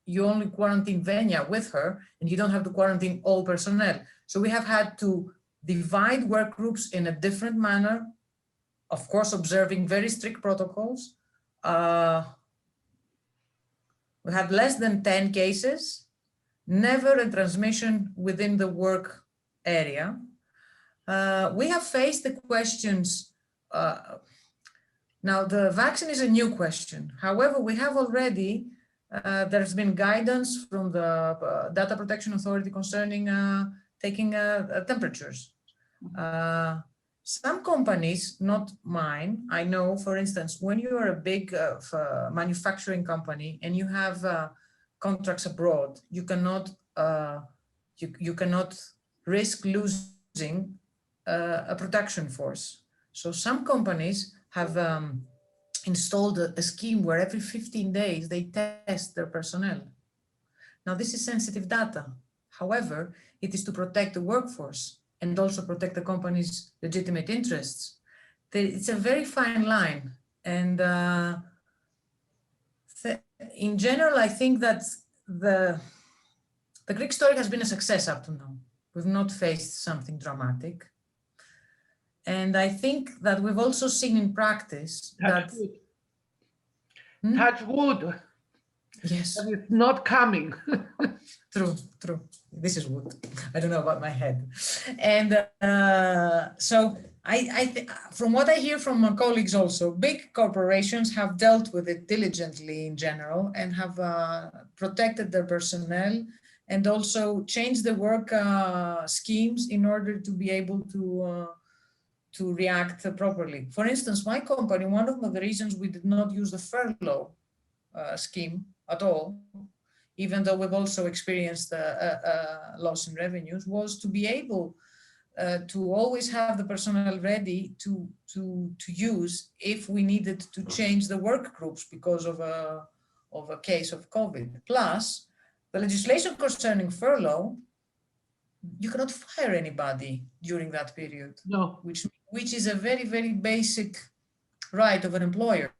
you only quarantine Venya with her, and you don't have to quarantine all personnel. So we have had to divide work groups in a different manner, of course, observing very strict protocols. We had less than 10 cases, never a transmission within the work area. We have faced the questions. Now, the vaccine is a new question. However, we have already, there's been guidance from the Data Protection Authority concerning taking temperatures. Some companies, not mine, I know, for instance, when you are a big manufacturing company and you have contracts abroad, you cannot you cannot risk losing a production force. So some companies have installed a scheme where every 15 days they test their personnel. Now, this is sensitive data. However, it is to protect the workforce and also protect the company's legitimate interests. It's a very fine line. And in general, I think that the Greek story has been a success up to now. We've not faced something dramatic. And I think that we've also seen in practice Touch that... wood. Hmm? Touch wood. Yes. That it's not coming. True, true. This is wood. I don't know about my head. And so from what I hear from my colleagues also, big corporations have dealt with it diligently in general and have protected their personnel and also changed the work schemes in order to be able to react properly. For instance, my company, one of the reasons we did not use the furlough scheme at all, even though we've also experienced a loss in revenues, was to be able to always have the personnel ready to use if we needed to change the work groups because of a case of COVID. Plus, the legislation concerning furlough, you cannot fire anybody during that period. No. Which is a very, very basic right of an employer.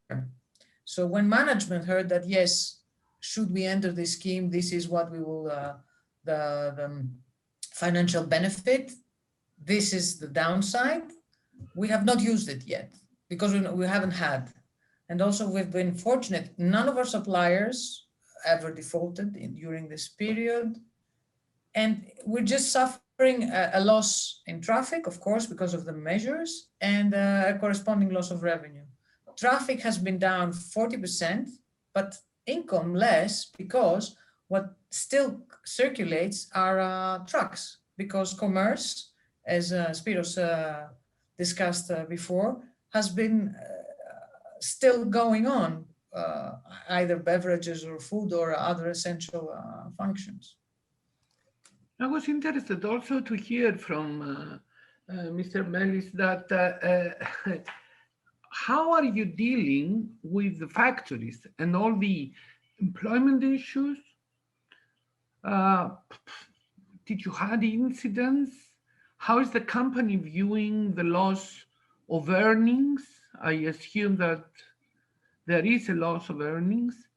So when management heard that, yes, should we enter this scheme, this is what we will, the financial benefit, this is the downside, we have not used it yet because we haven't had. And also we've been fortunate, none of our suppliers ever defaulted during this period. And we're just suffering a loss in traffic, of course, because of the measures and a corresponding loss of revenue. Traffic has been down 40%, but income less because what still circulates are trucks, because commerce, as Spiros discussed before, has been still going on, either beverages or food or other essential functions. I was interested also to hear from Mr. Mellis that how are you dealing with the factories and all the employment issues? Did you have incidents? How is the company viewing the loss of earnings? I assume that there is a loss of earnings.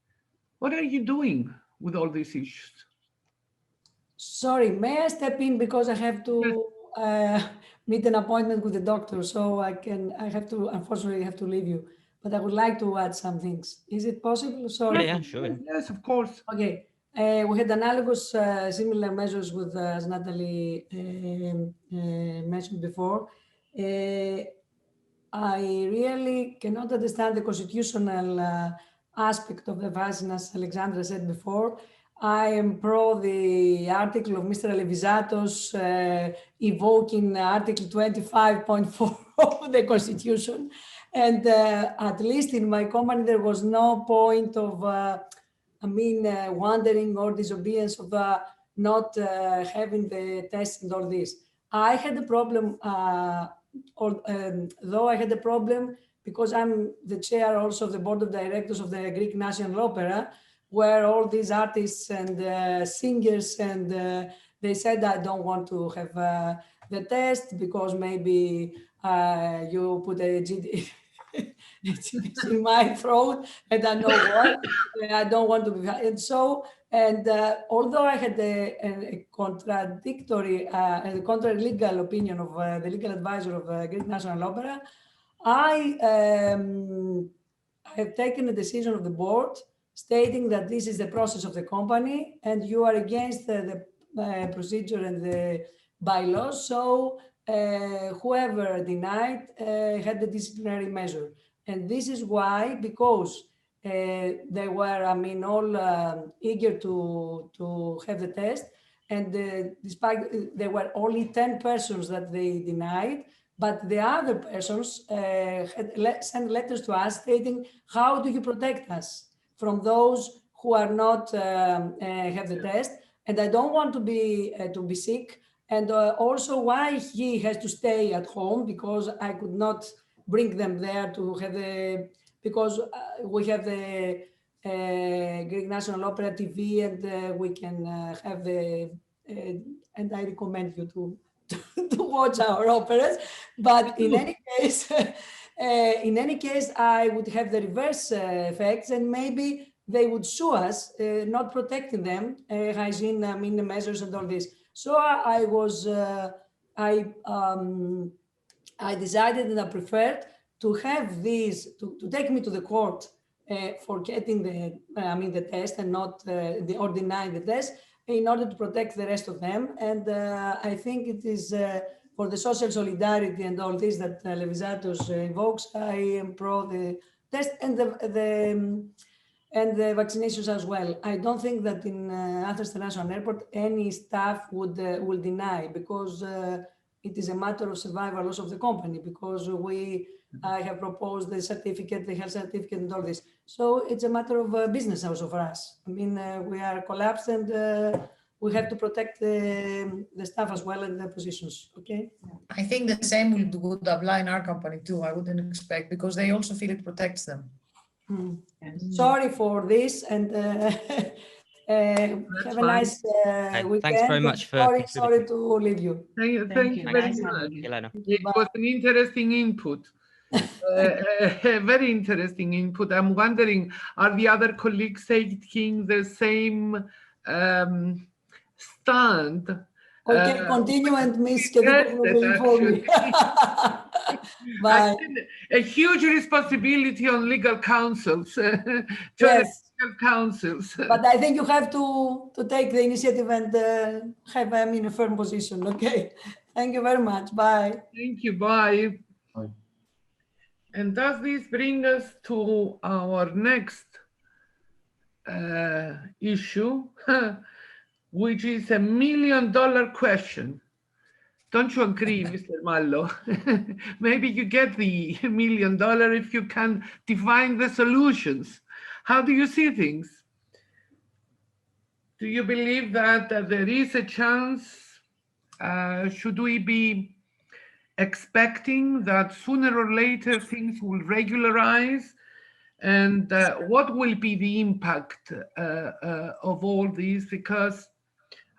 What are you doing with all these issues? Sorry, may I step in because I have to meet an appointment with the doctor, so unfortunately have to leave you, but I would like to add some things. Is it possible? Sorry. Yeah, sure. Yes, of course. Okay. We had analogous similar measures with, as Natalie mentioned before. I really cannot understand the constitutional aspect of the vaccine, as Alexandra said before. I am pro the article of Mr. Alevizatos evoking Article 25.4 of the Constitution. And at least in my company, there was no point of, wandering or disobedience of not having the test and all this. I had a problem, though I had a problem because I'm the chair also of the board of directors of the Greek National Opera, where all these artists and singers and they said, I don't want to have the test because maybe you put a GD in my throat and I know what, I don't want to be, and so, and although I had a contradictory and contrary legal opinion of the legal advisor of Greek National Opera, I have taken a decision of the board stating that this is the process of the company and you are against the procedure and the bylaws. So whoever denied had the disciplinary measure. And this is why, because they were, all eager to have the test. And despite there were only 10 persons that they denied, but the other persons had sent letters to us stating, how do you protect us from those who are not have the test? And I don't want to be sick. And also why he has to stay at home, because I could not bring them there to have because we have the Greek National Opera TV and we can have and I recommend you to watch our operas. But in any case, I would have the reverse effects, and maybe they would sue us, not protecting them, hygiene, I decided that I preferred to have these, to take me to the court for getting the test and not or denying the test, in order to protect the rest of them. And I think it is for the social solidarity and all this that Levizatos invokes. I am pro the test and the vaccinations as well. I don't think that in Athens International Airport any staff would will deny, because it is a matter of survival also of the company, because I have proposed the certificate, the health certificate and all this. So it's a matter of business also for us. I mean, we are collapsed, and we have to protect the staff as well and the positions, okay? I think the same would apply in our company too. I wouldn't expect, because they also feel it protects them. Sorry for this, and have a nice weekend. Thanks very much for sorry to leave you. Thank you very Nice much. having you. It was an interesting input. Very interesting input. I'm wondering, are the other colleagues taking the same stand? Okay, continue, and Ms. Kedikov will inform me. Bye. A huge responsibility on legal counsels. Yes. Legal counsels. But I think you have to take the initiative and have a firm position. Okay. Thank you very much. Bye. Thank you. Bye. Bye. And does this bring us to our next issue, which is $1 million question. Don't you agree, Mr. Mallo? Maybe you get the $1 million if you can define the solutions. How do you see things? Do you believe that there is a chance? Should we be expecting that sooner or later things will regularize? And what will be the impact of all this? Because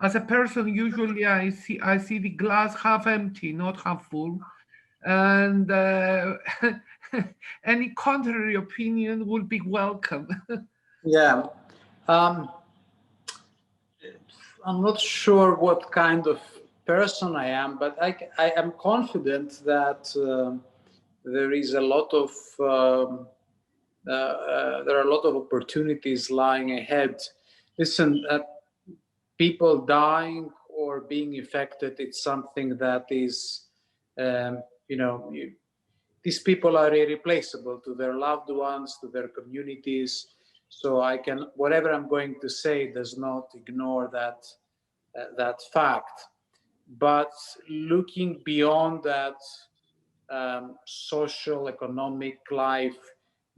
as a person, usually I see the glass half empty, not half full. And any contrary opinion would be welcome. Yeah. I'm not sure what kind of person I am, but I am confident that there is a lot of there are a lot of opportunities lying ahead. Listen, people dying or being infected, it's something that is, these people are irreplaceable to their loved ones, to their communities. So whatever I'm going to say does not ignore that fact. But looking beyond that, social, economic life,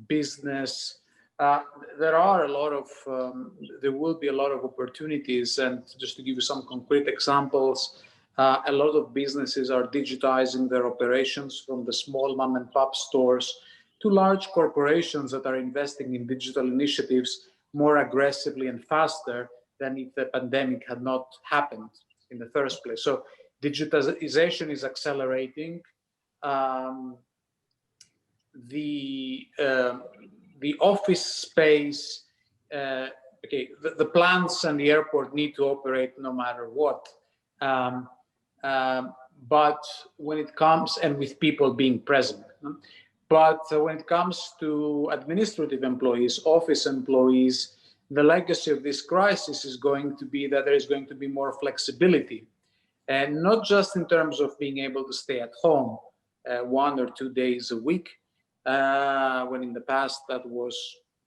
business, there will be a lot of opportunities. And just to give you some concrete examples, a lot of businesses are digitizing their operations, from the small mom and pop stores to large corporations that are investing in digital initiatives more aggressively and faster than if the pandemic had not happened in the first place. So digitization is accelerating. The office space, the plants and the airport need to operate no matter what. But when it comes, and with people being present, but when it comes to administrative employees, office employees, the legacy of this crisis is going to be that there is going to be more flexibility, and not just in terms of being able to stay at home 1 or 2 days a week, when in the past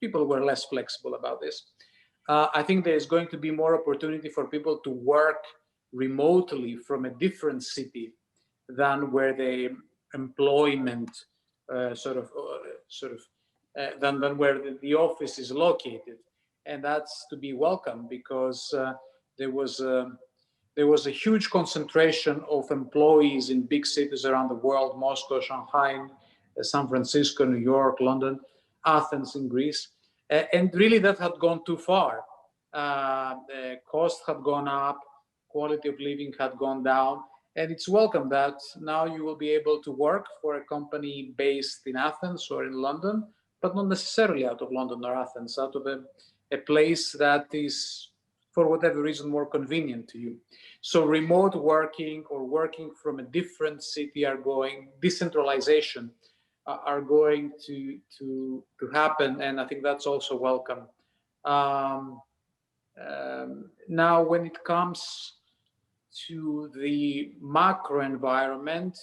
people were less flexible about this. I think there's going to be more opportunity for people to work remotely from a different city than where the employment than where the office is located, and that's to be welcome, because there was a huge concentration of employees in big cities around the world: Moscow, Shanghai, San Francisco, New York, London, Athens in Greece, and really that had gone too far. The cost had gone up, quality of living had gone down, and it's welcome that now you will be able to work for a company based in Athens or in London, but not necessarily out of London or Athens, out of a place that is for whatever reason, more convenient to you. So remote working or working from a different city decentralization are going to happen. And I think that's also welcome. Now, when it comes to the macro environment,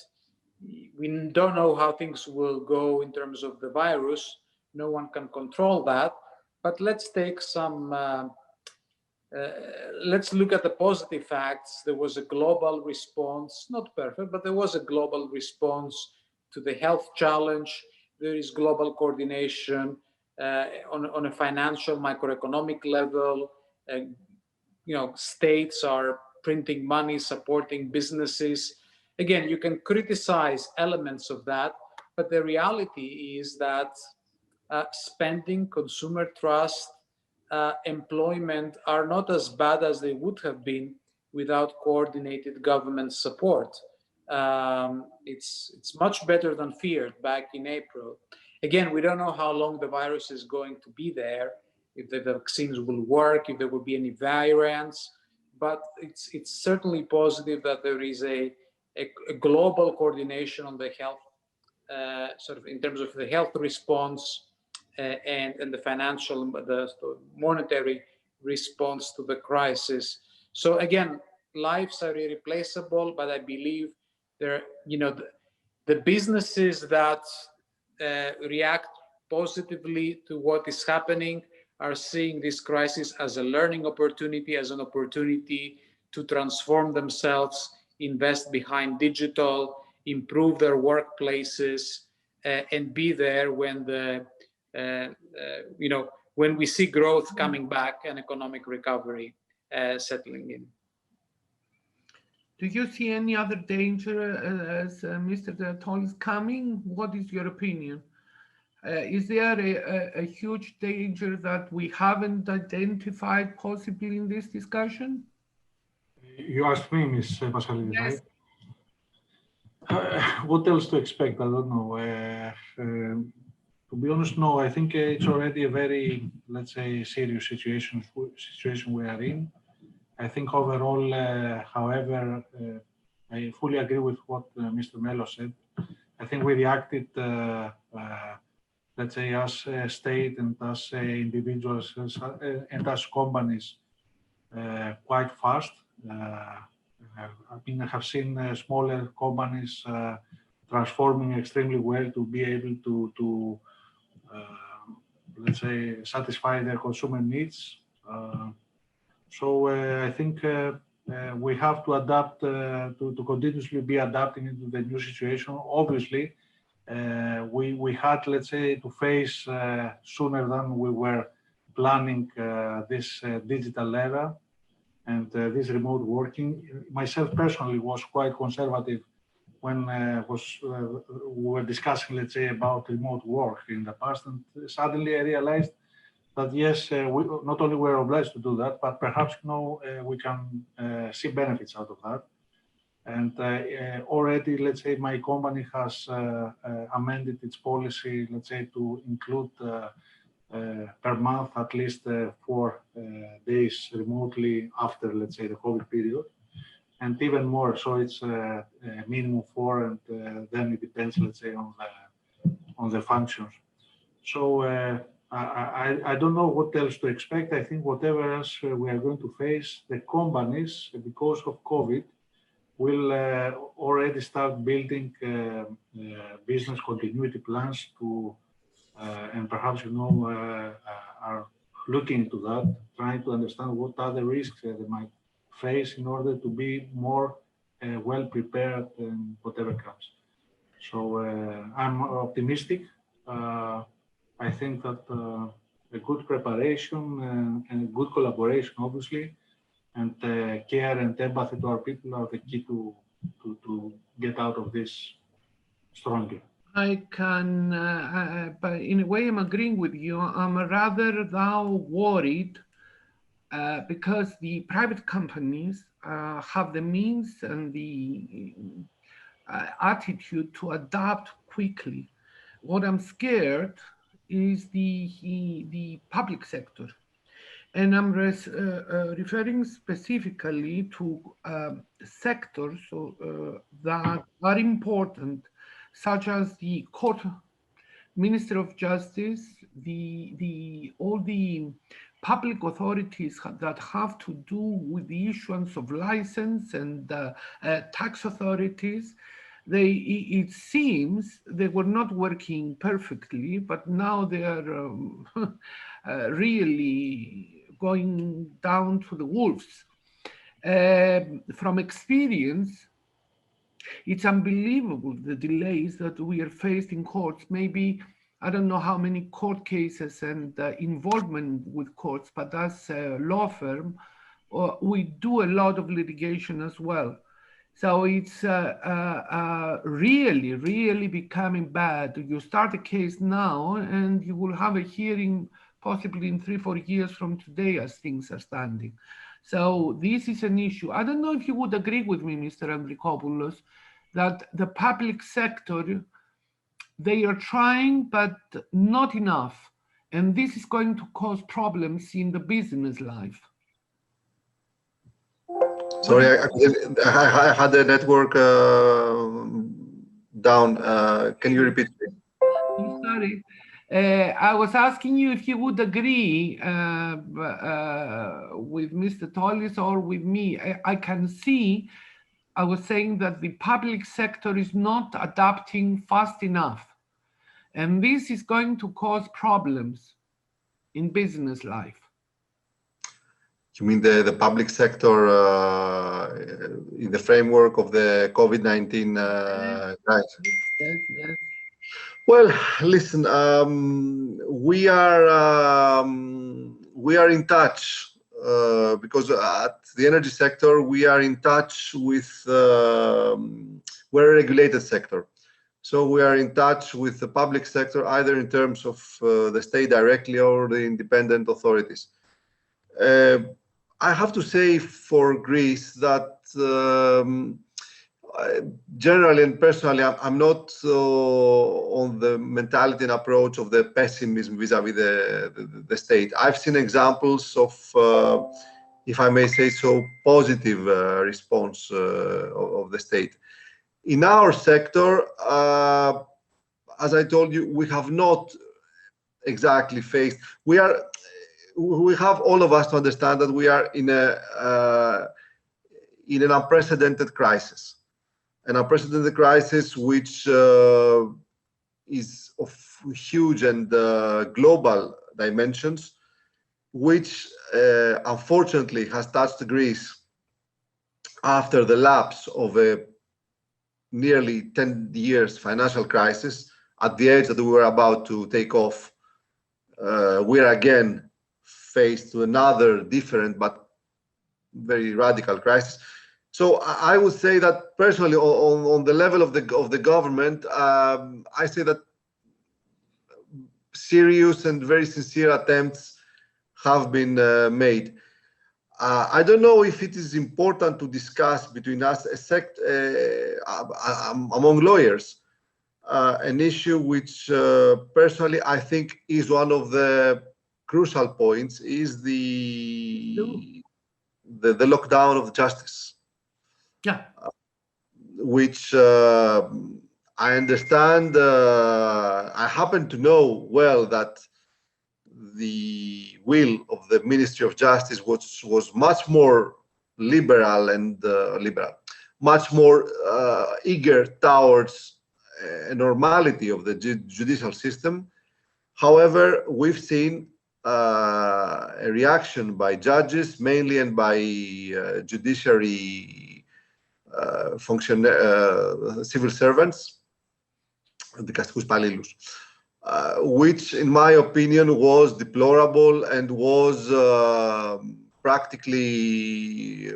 we don't know how things will go in terms of the virus. No one can control that. But let's take let's look at the positive facts. There was a global response, not perfect, but there was a global response to the health challenge. There is global coordination on a financial, macroeconomic level. States are printing money, supporting businesses. Again, you can criticize elements of that, but the reality is that spending, consumer trust, employment are not as bad as they would have been without coordinated government support. It's much better than feared back in April. Again, we don't know how long the virus is going to be there, if the vaccines will work, if there will be any variants, but it's certainly positive that there is a global coordination on the health, sort of in terms of the health response and the financial, the monetary response to the crisis. So again, lives are irreplaceable, but I believe the businesses that react positively to what is happening are seeing this crisis as a learning opportunity, as an opportunity to transform themselves, invest behind digital, improve their workplaces, and be there when when we see growth coming back and economic recovery settling in. Do you see any other danger as Mr. Toll is coming? What is your opinion? Is there a huge danger that we haven't identified possibly in this discussion? You asked me, Ms. Pascalidis, Yes. right? What else to expect? I don't know. To be honest, no. I think it's already a very, let's say, serious situation we are in. I think overall, however, I fully agree with what Mr. Melo said. I think we reacted, let's say, as a state and as individuals and as companies quite fast. I mean, I have seen smaller companies transforming extremely well to be able to let's say, satisfy their consumer needs. So I think we have to adapt, to continuously be adapting into the new situation. Obviously, we had, let's say, to face sooner than we were planning this digital era and this remote working. Myself personally was quite conservative when we were discussing, let's say, about remote work in the past, and suddenly I realized that yes, we not only were obliged to do that, but perhaps we can see benefits out of that. And already, let's say, my company has amended its policy, let's say, to include per month at least 4 days remotely after, let's say, the COVID period, and even more. So it's a minimum 4, and then it depends, let's say, on the functions. So I don't know what else to expect. I think whatever else we are going to face, the companies, because of COVID, will already start building business continuity plans to, and perhaps, are looking into that, trying to understand what are the risks that they might face in order to be more well prepared in whatever comes. So I'm optimistic. I think that a good preparation and good collaboration, obviously, and care and empathy to our people are the key to get out of this stronger. I can, but in a way, I'm agreeing with you. I'm rather now worried because the private companies have the means and the attitude to adapt quickly. What I'm scared is the public sector. And I'm referring specifically to sectors that are important, such as the court, Minister of Justice, all the public authorities that have to do with the issuance of license and tax authorities. It seems they were not working perfectly, but now they are really going down to the wolves. From experience, it's unbelievable the delays that we are faced in courts. Maybe, I don't know how many court cases and involvement with courts, but as a law firm, we do a lot of litigation as well. So it's really, really becoming bad. You start a case now and you will have a hearing possibly in 3-4 years from today as things are standing. So this is an issue. I don't know if you would agree with me, Mr. Andrikopoulos, that the public sector, they are trying, but not enough. And this is going to cause problems in the business life. Sorry, I had the network down. Can you repeat? I'm sorry. I was asking you if you would agree with Mr. Tollis or with me. I can see, I was saying that the public sector is not adapting fast enough. And this is going to cause problems in business life. You mean the public sector in the framework of the COVID-19 crisis? Yes. Well, listen, we are in touch because at the energy sector we are in touch with we're a regulated sector, so we are in touch with the public sector either in terms of the state directly or the independent authorities. I have to say for Greece that generally and personally, I'm not on the mentality and approach of the pessimism vis-a-vis the state. I've seen examples of, if I may say so, positive response of the state. In our sector, as I told you, we have not exactly faced. We have all of us to understand that we are in an unprecedented crisis. An unprecedented crisis which is of huge and global dimensions, which unfortunately has touched Greece after the lapse of a nearly 10 years financial crisis. At the age that we were about to take off, we are again faced to another different but very radical crisis. So I would say that personally, on the level of the government, I say that serious and very sincere attempts have been made. I don't know if it is important to discuss between us among lawyers an issue which personally I think is one of the crucial points, is the lockdown of justice. Yeah. Which I understand, I happen to know well that the will of the Ministry of Justice was much more liberal and much more eager towards a normality of the judicial system. However, we've seen a reaction by judges mainly and by judiciary civil servants, δικαστικούς υπαλλήλους, which in my opinion was deplorable and was practically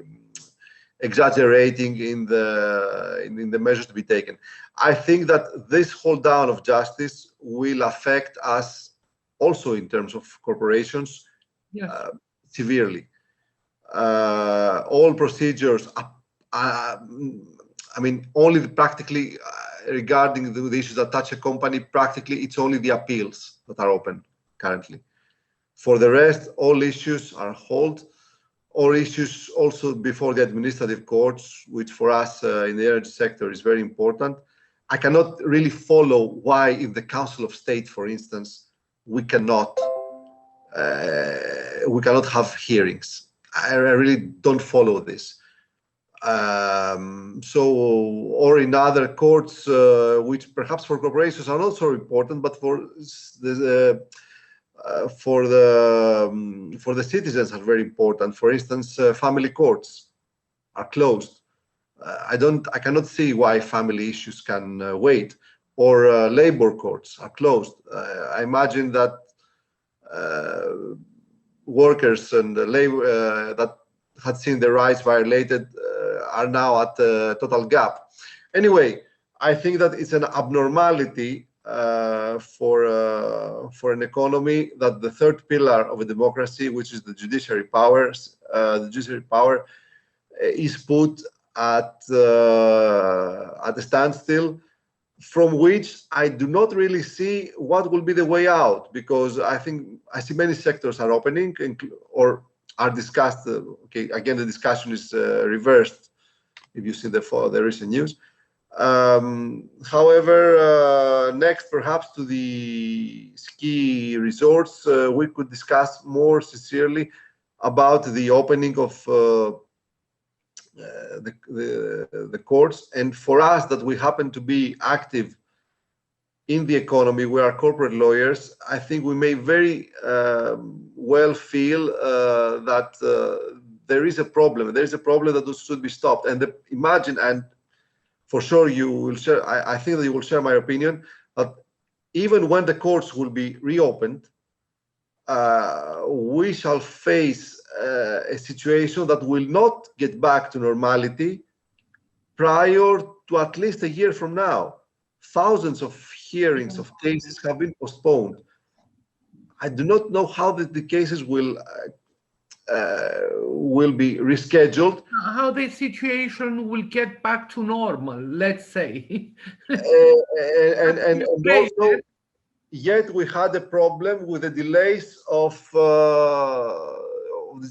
exaggerating in the measures to be taken. I think that this hold down of justice will affect us also in terms of corporations. Yes. Severely. All procedures, I mean, only practically regarding the issues that touch a company, practically it's only the appeals that are open currently. For the rest, all issues are hold, or issues also before the administrative courts, which for us in the energy sector is very important. I cannot really follow why in the Council of State, for instance, we cannot have hearings. I really don't follow this. Or in other courts, which perhaps for corporations are not so important, but for the citizens are very important. For instance, family courts are closed. I cannot see why family issues can wait, or labor courts are closed. I imagine that workers and labor that had seen their rights violated are now at a total gap. Anyway, I think that it's an abnormality for an economy that the third pillar of a democracy, which is the judiciary power, is put at a standstill, from which I do not really see what will be the way out, because I think I see many sectors are opening or are discussed. Okay, again, the discussion is reversed if you see the recent news. However, next perhaps to the ski resorts, we could discuss more sincerely about the opening of the courts. And for us, that we happen to be active in the economy, we are corporate lawyers, I think we may very well feel that there is a problem. There is a problem that should be stopped. And imagine, and for sure you will share, I think that you will share my opinion, that even when the courts will be reopened, we shall face a situation that will not get back to normality prior to at least a year from now. Thousands of hearings of cases have been postponed. I do not know how the cases will be rescheduled. How the situation will get back to normal, let's say. and also, yet we had a problem with the delays of the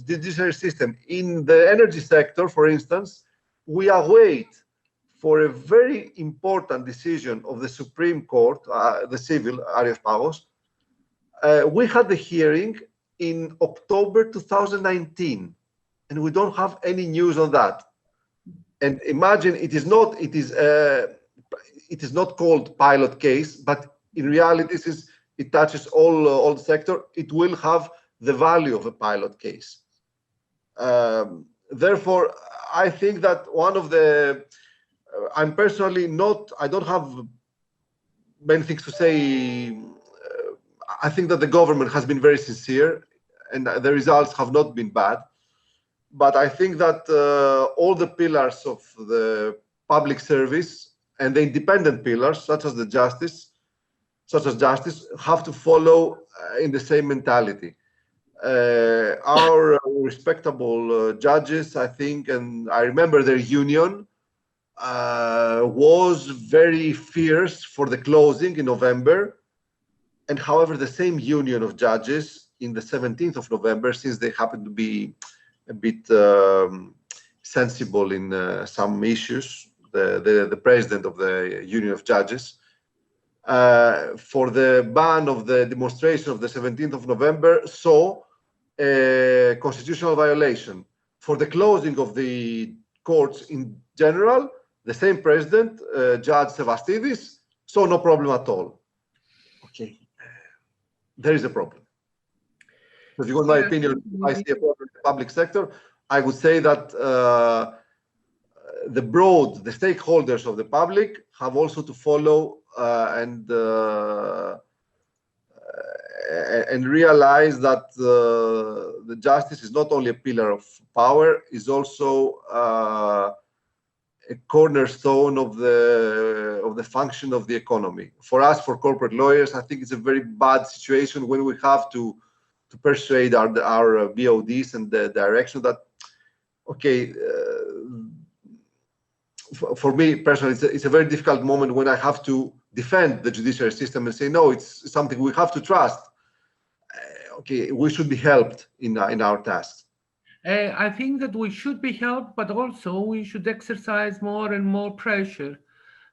judiciary system. In the energy sector, for instance, we await for a very important decision of the Supreme Court, the civil area of powers. We had the hearing in October 2019, and we don't have any news on that. And imagine, it is not called pilot case, but in reality, since it touches all the sector, it will have the value of a pilot case. Therefore, I think that one of the, I'm personally not, I don't have many things to say. I think that the government has been very sincere and the results have not been bad. But I think that all the pillars of the public service and the independent pillars, such as justice, have to follow in the same mentality. Our respectable judges, I think, and I remember their union was very fierce for the closing in November. And however, the same union of judges in the 17th of November, since they happen to be a bit sensible in some issues, the president of the union of judges, for the ban of the demonstration of the 17th of November, saw a constitutional violation. For the closing of the courts in general, the same president, Judge Sevastidis, saw no problem at all. Okay, there is a problem. If you want my opinion, I see a problem in the public sector. I would say that the stakeholders of the public have also to follow and realize that the justice is not only a pillar of power, is also a cornerstone of the function of the economy. For us, for corporate lawyers, I think it's a very bad situation when we have to persuade our BODs and the direction that, okay, for me personally, it's a very difficult moment when I have to defend the judiciary system and say, no, it's something we have to trust. okay, we should be helped in our tasks. I think that we should be helped, but also we should exercise more and more pressure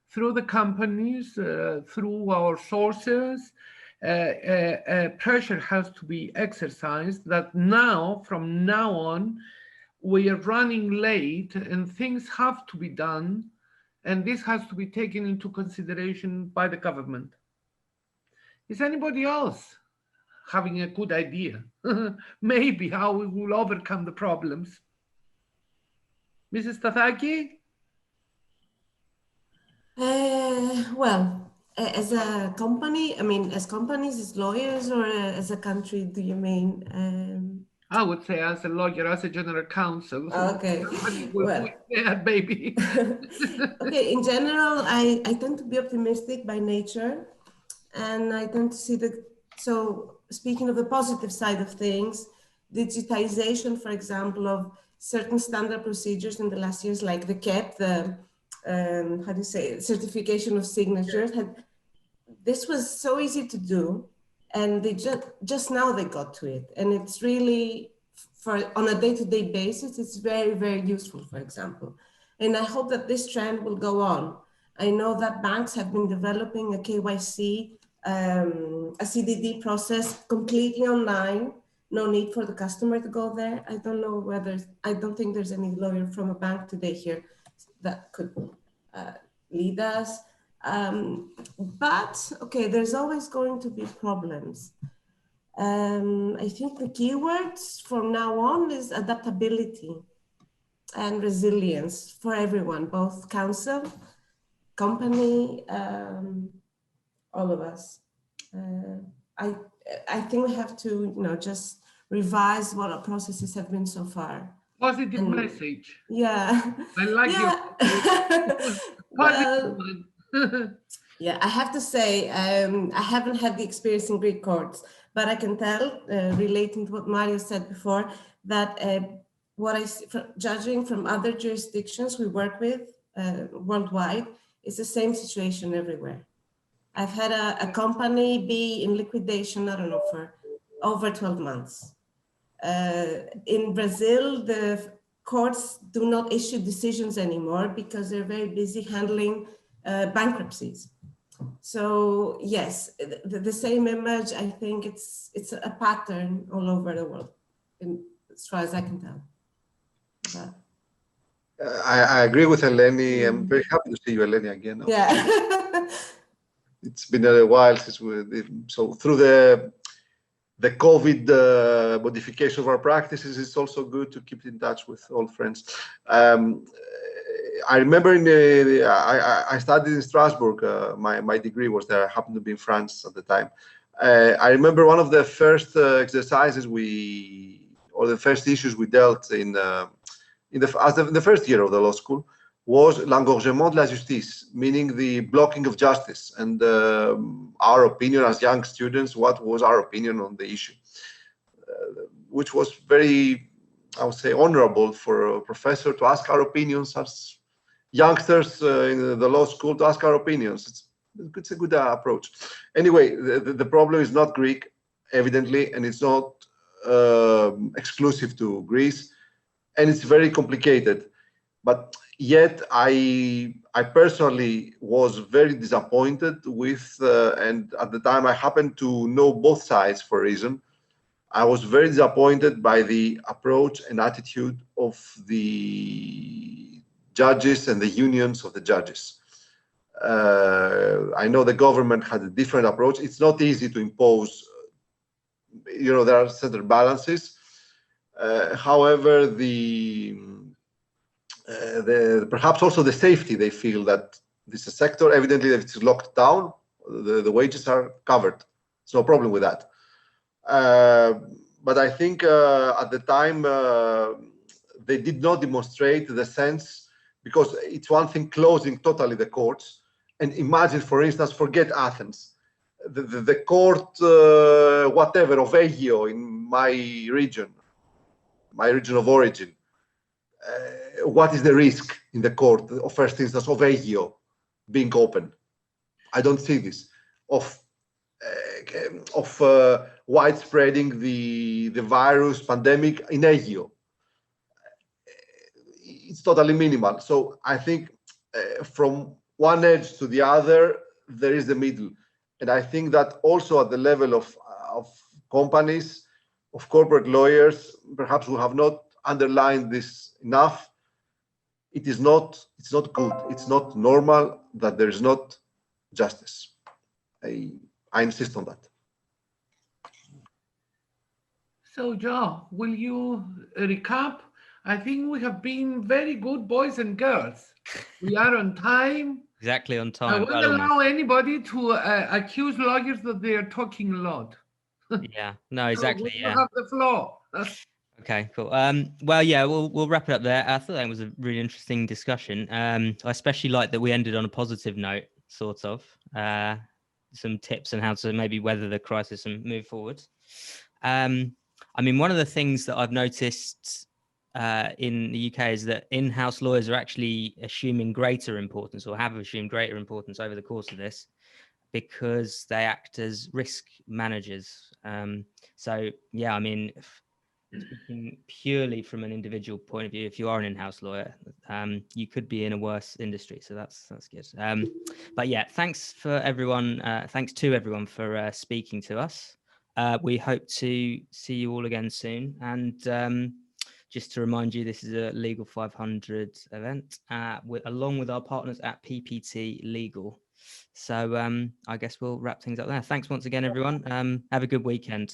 through the companies, through our sources. Pressure has to be exercised that now, from now on, we are running late and things have to be done, and this has to be taken into consideration by the government. Is anybody else having a good idea? Maybe how we will overcome the problems? Mrs. Stathaki? Well, as a company, I mean, as companies, as lawyers, or as a country, do you mean? I would say as a lawyer, as a general counsel. So Okay. Well, baby. Okay, in general, I tend to be optimistic by nature, and I tend to see so speaking of the positive side of things, digitization, for example, of certain standard procedures in the last years, like the CAP, the how do you say, certification of signatures, this was so easy to do, and they just now they got to it, and it's really on a day-to-day basis, it's very, very useful, for example. And I hope that this trend will go on. I know that banks have been developing a KYC, a CDD process completely online. No need for the customer to go there. I don't know I don't think there's any lawyer from a bank today here that could lead us. But okay, there's always going to be problems. I think the keywords from now on is adaptability and resilience for everyone, both council, company, all of us. I think we have to, just revise what our processes have been so far. Positive message. Yeah. I like you. Well, yeah, I have to say, I haven't had the experience in Greek courts, but I can tell, relating to what Mario said before, that what I see, judging from other jurisdictions we work with worldwide, is the same situation everywhere. I've had a company be in liquidation, I don't know, for over 12 months. In Brazil, the courts do not issue decisions anymore because they're very busy handling bankruptcies. So yes, the same image, I think it's a pattern all over the world, as far as I can tell. But, I agree with Eleni. I'm very happy to see you, Eleni, again. Yeah. It's been a while since so through the COVID modification of our practices, it's also good to keep in touch with old friends. I remember I studied in Strasbourg. My degree was there. I happened to be in France at the time. I remember one of the first exercises or the first issues we dealt in the first year of the law school was l'engorgement de la justice, meaning the blocking of justice, and our opinion as young students, what was our opinion on the issue, which was very, I would say, honorable for a professor to ask our opinions as youngsters in the law school, to ask our opinions. It's a good approach. Anyway, the problem is not Greek, evidently, and it's not exclusive to Greece, and it's very complicated. But yet, I personally was very disappointed with, and at the time I happened to know both sides for a reason. I was very disappointed by the approach and attitude of the judges and the unions of the judges. I know the government had a different approach. It's not easy to impose, there are certain balances. However, perhaps also the safety, they feel that this is a sector, evidently if it's locked down, the wages are covered. There's no problem with that. But I think at the time they did not demonstrate the sense, because it's one thing closing totally the courts, and imagine, for instance, forget Athens, the court, whatever, of Aegio in my region of origin. What is the risk in the court of first instance of Aegio being open? I don't see this. Of widespreading the virus pandemic in Aegio. It's totally minimal. So I think from one edge to the other, there is the middle. And I think that also at the level of companies, of corporate lawyers, perhaps we have not underlined this enough. It's not good. It's not normal that there is not justice. I insist on that. So, Joe, will you recap? I think we have been very good boys and girls. We are on time. Exactly on I time. won't Well, allow anybody to accuse lawyers that they are talking a lot. yeah, no, exactly. So you Yeah. have the floor. Okay, cool. Well, yeah, we'll wrap it up there. I thought that was a really interesting discussion. I especially like that we ended on a positive note, sort of. Some tips on how to maybe weather the crisis and move forward. I mean, one of the things that I've noticed in the UK is that in-house lawyers are actually assuming greater importance, or have assumed greater importance over the course of this, because they act as risk managers. So yeah, I mean, speaking purely from an individual point of view, if you are an in-house lawyer, you could be in a worse industry. So that's good. But yeah, thanks to everyone for speaking to us. We hope to see you all again soon. And just to remind you, this is a Legal 500 event, along with our partners at PPT Legal. So I guess we'll wrap things up there. Thanks once again, everyone. Have a good weekend.